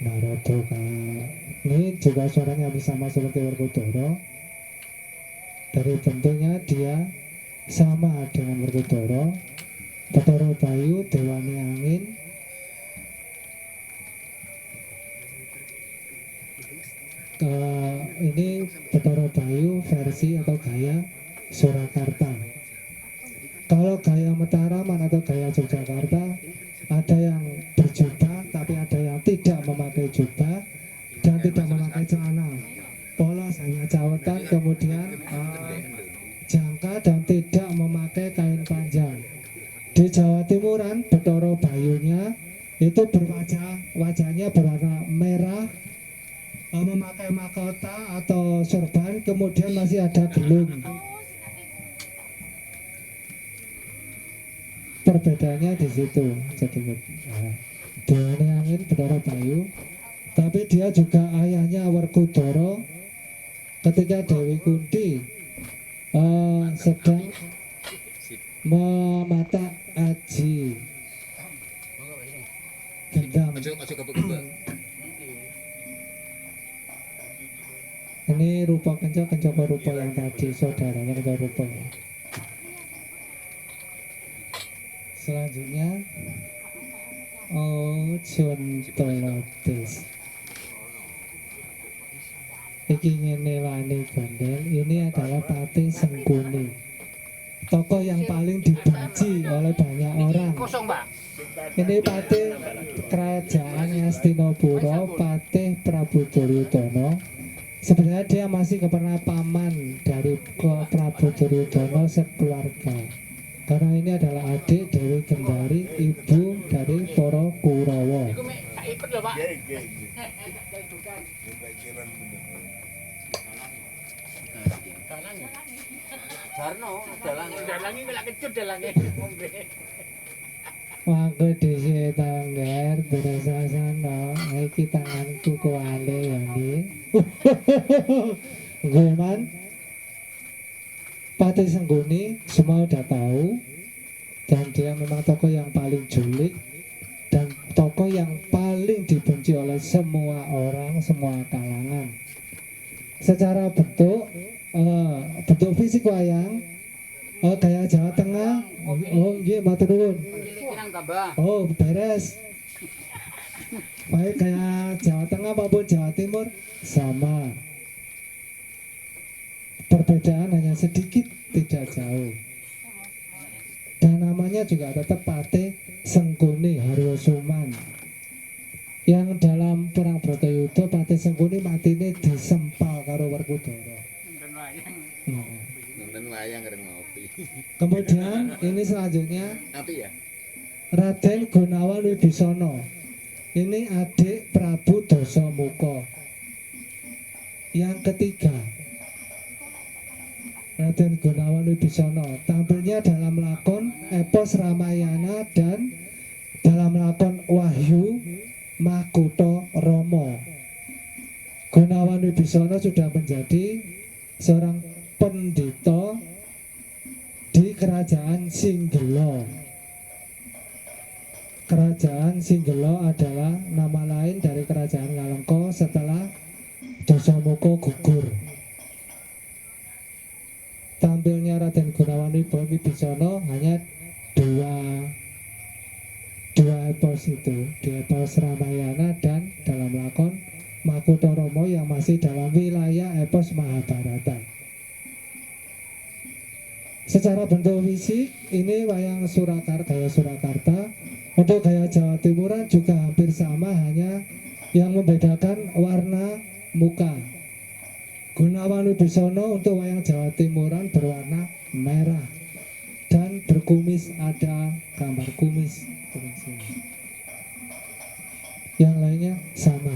Narada ini juga suaranya bersama seperti Werkudara. Dari bentuknya dia sama dengan Werkudara. Bathara Bayu Dewani Angin. Ini Bathara Bayu versi atau gaya Surakarta. Kalau gaya Mataraman atau gaya Yogyakarta ada yang berjubah tapi ada yang tidak memakai jubah dan tidak memakai celana, polos hanya cawetan, kemudian jangka dan tidak memakai kain panjang. Di Jawa Timuran Bathara Bayunya itu wajahnya berwarna merah, memakai mahkota atau sorban, kemudian masih ada gelung. Perbedaannya di situ sedikit. Dewani Angin Bathara Bayu, tapi dia juga ayahnya Werkudara ketika Dewi Kunti sedang mematak aji gendam. Ini Rupa Kenca Kenca Rupa yang tadi, saudaranya Kenca Rupa. Selanjutnya Jontolotes. Iki ngene wani gondel. Ini adalah Patih Sengkuni, tokoh yang paling dibenci oleh banyak orang. Ini Patih kerajaan Hastinapura, Patih Prabu Duryudana. Sebenarnya dia masih kepada paman dari Prabu Duryudono sekeluarga. Karena ini adalah adik Dewi Gendari, ibu dari para Kurawa. Mangko dhisik tangger berasasana iki tanganku kuwale ya nggih. Nggih man. Patih Sengguni semua udah tahu, dan dia memang tokoh yang paling julid dan tokoh yang paling dibenci oleh semua orang, semua kalangan. Secara bentuk fisik wayang, gaya Jawa Tengah, nggih matur nuwun. Oh beres. Baik gaya Jawa Tengah maupun Jawa Timur sama. Perbedaan hanya sedikit, tidak jauh. Dan namanya juga tetap Patih Sengguni Haryosuman. Yang dalam perang Bratayuda Patih Sengguni matine disempal karo Werkudara. Nonton wayang keren ngopi. Kemudian ini selanjutnya Api ya? Raden Gunawan Wibisana. Ini adik Prabu Dasamuka. Yang ketiga Raden Gunawan Wibisana, tampilnya dalam lakon epos Ramayana dan dalam lakon Wahyu Makutha Rama. Gunawan Wibisana sudah menjadi seorang pendeta di kerajaan Singgela. Kerajaan Singgela adalah nama lain dari kerajaan Ngalengka setelah Dasamuka gugur. Tampilnya Raden Gunawan Wibisana hanya dua epos itu, di epos Ramayana dan dalam lakon Makutha Rama yang masih dalam wilayah epos Mahabharata. Secara bentuk fisik ini wayang Surakarta, gaya Surakarta. Untuk gaya Jawa Timuran juga hampir sama, hanya yang membedakan warna muka. Gunawan Wibisana untuk wayang Jawa Timuran berwarna merah dan berkumis, ada gambar kumis. Yang lainnya sama.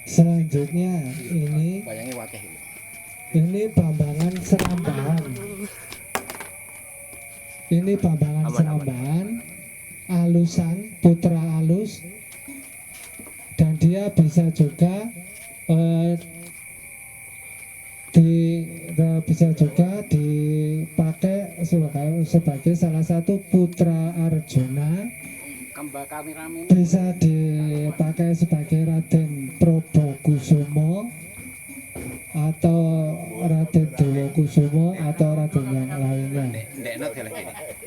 Selanjutnya Wayangnya wakeh. ini Bambangan Serambahan. Ini Bambangan Serambahan, alusan putra alus, dan dia bisa juga bisa juga dipakai sebagai salah satu putra Arjuna. Bisa dipakai sebagai Raden Probokusumo atau Raden Dewokusumo atau Raden yang lainnya.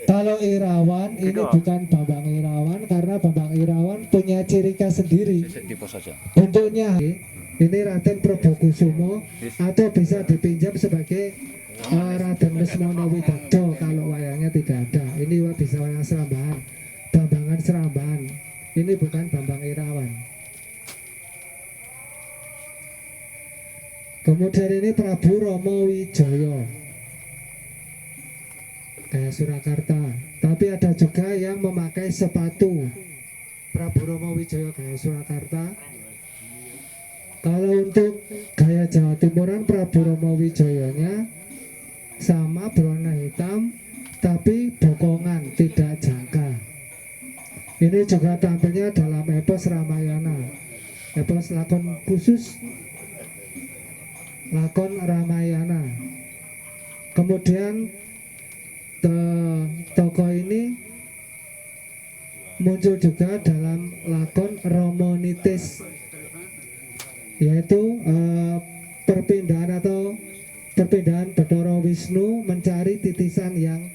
Kalau Irawan ini bukan Bambang Irawan, karena Bambang Irawan punya ciri khas sendiri. Bentuknya ini Raden Probokusumo atau bisa dipinjam sebagai Raden Lesmana Widakdo kalau wayangnya tidak ada. Ini bisa wayang Serambahan, Bambangan Serambahan. Ini bukan Bambang Irawan. Kemudian ini Prabu Rama Wijaya, kayak Surakarta. Tapi ada juga yang memakai sepatu. Prabu Rama Wijaya gaya Surakarta. Kalau untuk gaya Jawa Timuran, Prabu Rama Wijayanya sama berwarna hitam, tapi bokongan, tidak jangka. Ini juga tampilnya dalam epos Ramayana, epos lakon khusus, lakon Ramayana. Kemudian tokoh ini muncul juga dalam lakon Romonitis, yaitu perpindahan Bathara Wisnu mencari titisan yang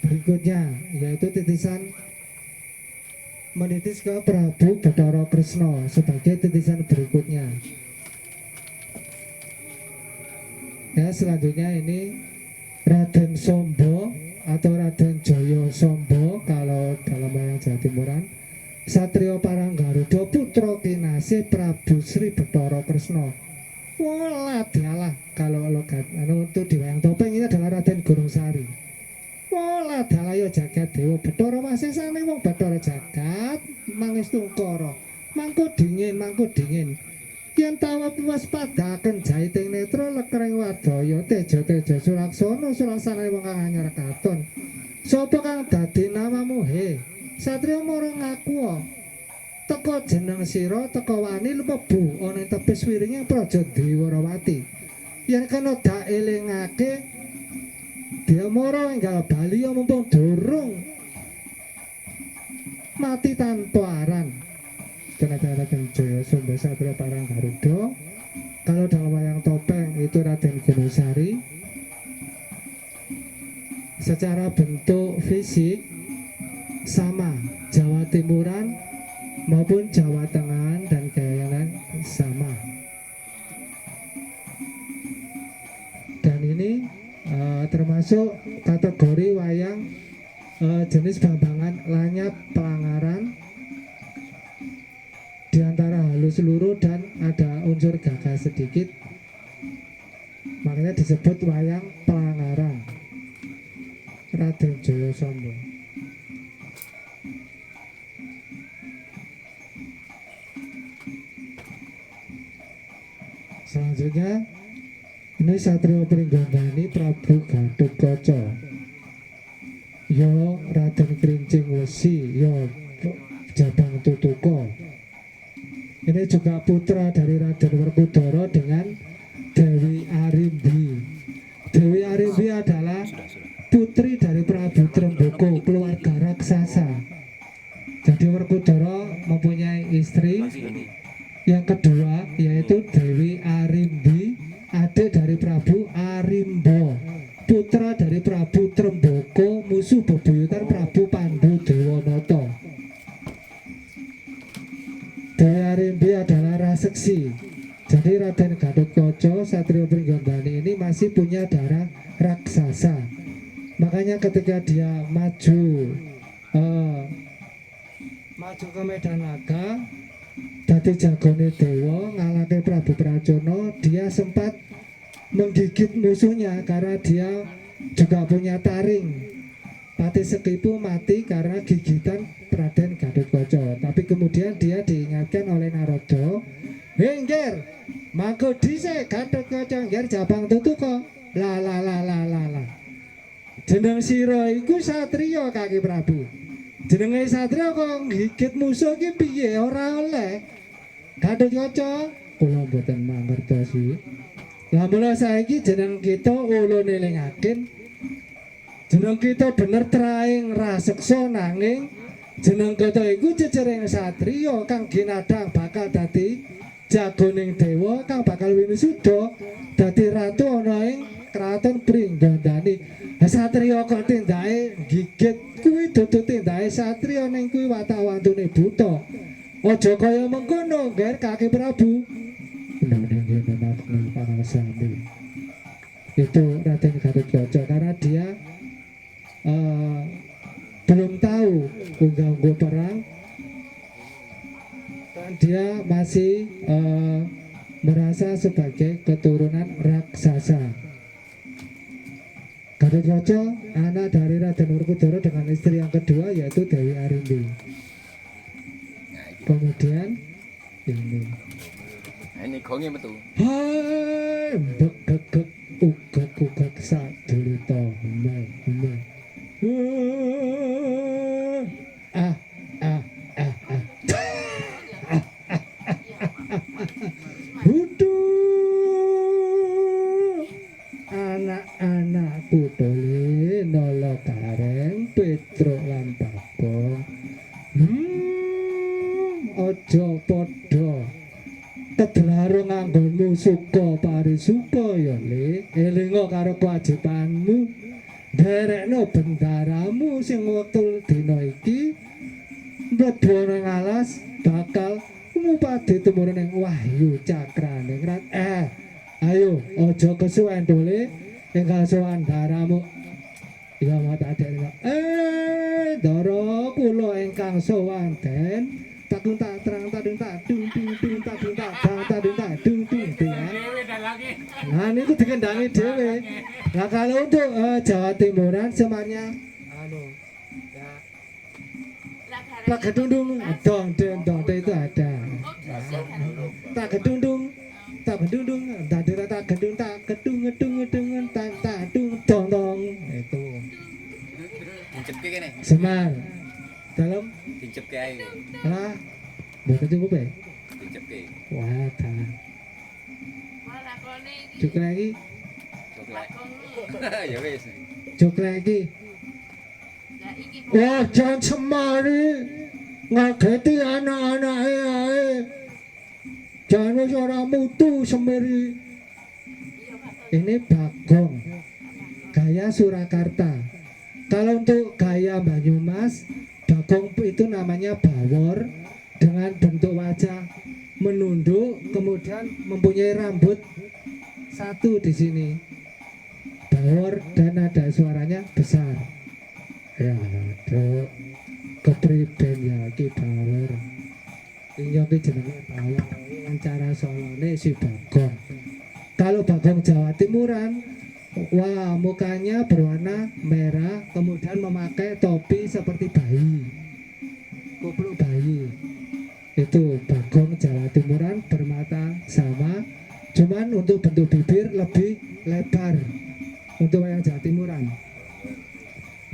berikutnya, yaitu titisan menitis ke Prabu Bathara Kresna sebagai titisan berikutnya. Ya, selanjutnya ini Raden Sombo atau Raden Jaya Sombo kalau dalam wayang Jawa Timuran, Satrio Paranggaruda putra kinasih Prabu Sri Bathara Kresna. Wala dialah kalau logat itu di wayang topeng ini adalah Raden Gunungsari. Wala dialah ya jagat dewa Bathara wasesane wong Bathara jagat mangestungkara. Mangko dingin. Yen tawa puwaspadaken jaiting netra lekring wadaya teja-teja sulaksana sulaksane wong kang anyar katon. Sapa kang dadi namamu he? Satria mara ngaku teka jeneng sira teka wani lebu ana ing tepis wiringing praja Dewarawati. Yen kana dak elingake dia mara enggal bali mumpung durung mati tanpa aran. Kenapa Raden Jaya Sombo Satrio Paranggaruda? Kalau dalam wayang topeng itu Raden Gunungsari. Secara bentuk fisik sama Jawa Timuran maupun Jawa Tengah dan Kayangan sama. Dan ini termasuk kategori wayang jenis bambangan lanyap pelangaran di antara halus luruh dan ada unsur gagah sedikit, makanya disebut wayang pelangaran Raden Jaya Sombo. Selanjutnya ini Satrio Pringgondani Prabu Gatotkaca. Yo Raden Krincing Wesi, yo Jabang Tutuko. Ini juga putra dari Raden Werkudara dengan Dewi Arimbi. Dewi Arimbi adalah putri dari Prabu Tremboko, keluarga raksasa. Jadi Werkudara mempunyai istri yang kedua yaitu Dewi Arimbi, adik dari Prabu Arimbo, putra dari Prabu Tremboko, musuh bebuyutan Prabu Pandu Dewanata. Dewi Arimbi adalah raseksi. Jadi Raden Gatotkaca Satrio Pringgondani ini masih punya darah raksasa. Makanya ketika dia maju ke medan laga dadi jagone dewa ngalahke Prabu Pracona, dia sempat menggigit musuhnya karena dia juga punya taring. Pati Sekipu mati karena gigitan Raden Gatotkaca. Tapi kemudian dia diingatkan oleh Narada, "Hengger, mangko dhisik Gatotkaca ngger Jabang Tutuka." La. Jeneng sira iku satriya Kaki Prabu. Jenenge satriya kok gigit musuh ki piye ora oleh. Gatotkaca, kula mboten mangertosi. Lah mula saiki jeneng kita ulun elingaken. Jeneng kita bener traing raseksa nanging jeneng kita iku jejering satriya kang ginadang bakal dadi jagoning dewa kang bakal winisuda dadi ratu ana ing kraton Pringgondani. Satriya kok tindake gigit kuwi dudu tindake satriya ning kuwi watak-wantune buta. Aja kaya mengkono, Nger Kaki Prabu. Itu Raden Gatotkaca karena dia belum tahu unggu perang dan dia masih merasa sebagai keturunan raksasa. Gatotkaca anak dari Raden Werkudara dengan istri yang kedua yaitu Dewi Arimbi. Kemudian ini gonge metu. Hai begek ugek sadulita heme. Anak-anakku dole nolo kareng Petruk lan Bagong. Ojo podo kedlarung anggonmu suka parisuka ya le, elinga karo kewajibanmu, derekno bendaramu sing wektu dina iki mlebu ning alas bakal ngupadi tumurun ing wahyu cakraning rat. Ayo aja kesuwen dole enggal sowan daramu Ya mata adik doro kula ingkang sowan den takung tak terang tadung tak dung dung dung tadung tak dang tadung tak dung dung ya. Nah niku dikendani dhewe. Nah kalau untuk Jawa Timuran semuanya ya tak gedung dong dong itu ada. Tak gedung tak gedung tak gedung dong itu. Dicepke kene. Semar dalam Dicepke ae. lah bukan cukup ya Dicepke. wah dah cukup lagi Coklek. Ya wis. cukup lagi wah jangan semari ngageti anak-anak jangan seorang mutu semari ini Bagong gaya Surakarta. Kalau untuk gaya Banyumas, Bagong itu namanya bawor dengan bentuk wajah menunduk, kemudian mempunyai rambut satu di sini. Bawor dan nada suaranya besar. Ya, dok, kepriben ya ki bawor. Ini ki jenenge bawor. Cara solone si Bagong. Kalau Bagong Jawa Timuran, wah mukanya berwarna merah, kemudian memakai topi seperti bayi, kupluk bayi. Itu Bagong Jawa Timuran bermata sama, cuman untuk bentuk bibir lebih lebar untuk wayang Jawa Timuran.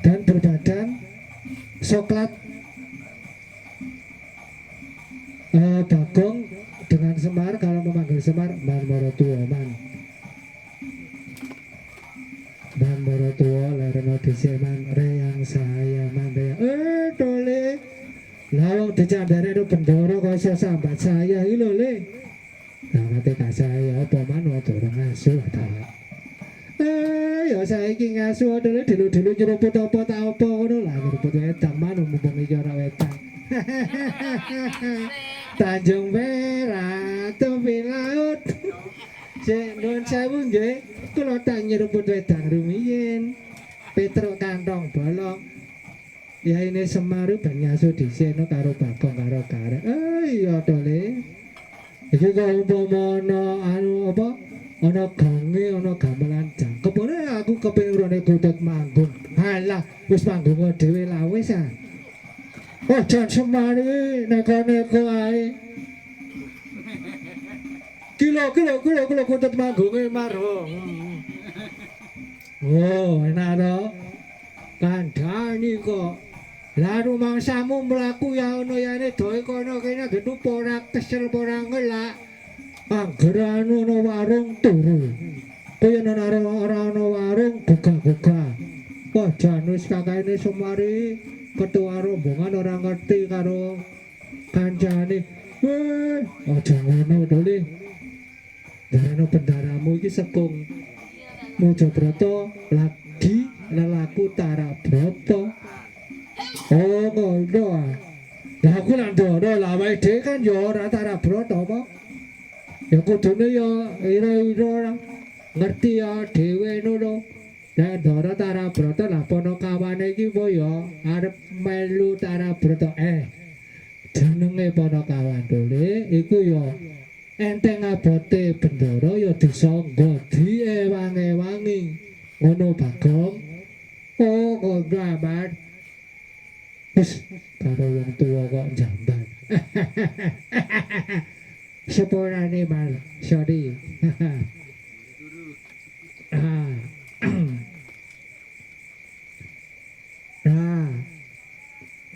Dan berbadan coklat. Bagong dengan Semar, kalau memanggil Semar Man Morotuo Man Morotuo lereno diseman reyang saya man reyang dole lawang dicandare itu bendoro kok iso sambat saya iki lho le nah ketika saya apa man orang ngasuh ta ya saiki ngasuh dole dulu-dulu nyeruput apa ta apa ngono lah nyeruput wedang man mumpung iki ora wedang Tanjung Perak tepi laut Nuwun sewu nggih, kula tak nyeruput wedang rumiyin. Petruk kantong bolong. Ya ini Semaru ben ngaso dhisik karo Bagong karo Karek. Iya to Le. Iki kok umpama ana apa? Ana gange, ana gamelan jangkep. Ora aku kepengin rene kutut manggung. Halah, wis manggung dhewe lah wis ah. Oh, jan Semari neko-neko ae. Kilo kutut manggunge maro. Oh, enak to. Kandhani kok. Lah rumangsamu mlaku ya ono yane doe kono kene getu ora kesel ora ngelak. Angger ono warung turu. Kaya ora ono warung buka-buka. Wah, janus kakane Semari ketua rombongan ora ngerti karo kancane. Aja ngono to, Le. Darano bendaramu iki sekung Mojobrata lagi lelaku Tarabrata. Oh ngono ah. Lah aku lan ndoro lah awake dhewe kan ya ora Tarabrata apa. Ya kudune ya ira-ira ngerti ya dhewe ngono. Lah ndoro Tarabrata lah pono kawane iki po ya arep melu Tarabrata. Jenenge pono kawan dole iku ya enteng abote bendoro ya disangga diewang-ewangi ngono Bagong. Oh ngono amat wis karo wong tuwa kok jamban sepurane mal sorry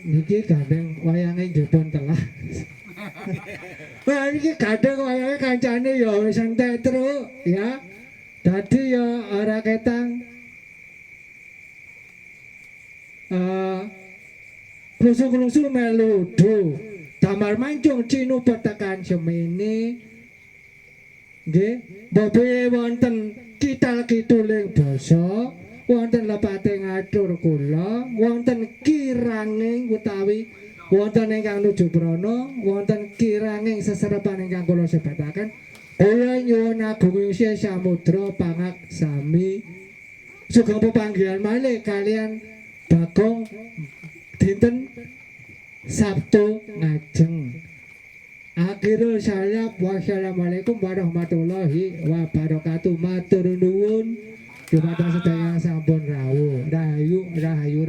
niki gandeng wayange njupun telah. Wah iki gandeng wayange kancane ya wis entek truk ya. Dadi ya ora ketang klusu-klusu melu do. Damar mancung cinu petekan semene. Nggih, babe wonten kital-kituling basa, wonten lepate ngatur kula, wonten kiranging utawi wonten ingkang nuju prana, wonten kiranging seserepan ingkang kula sebataken. Kula nyuwun agung isih samudra pangak sami Sugeng pepanggihan malih kalian Bagong dinten Sabtu ngajeng. Akhirul salam, wassalamualaikum warahmatullahi wabarakatuh. Matur nuwun dumateng sedaya sampun rawuh. Rahayu rahayu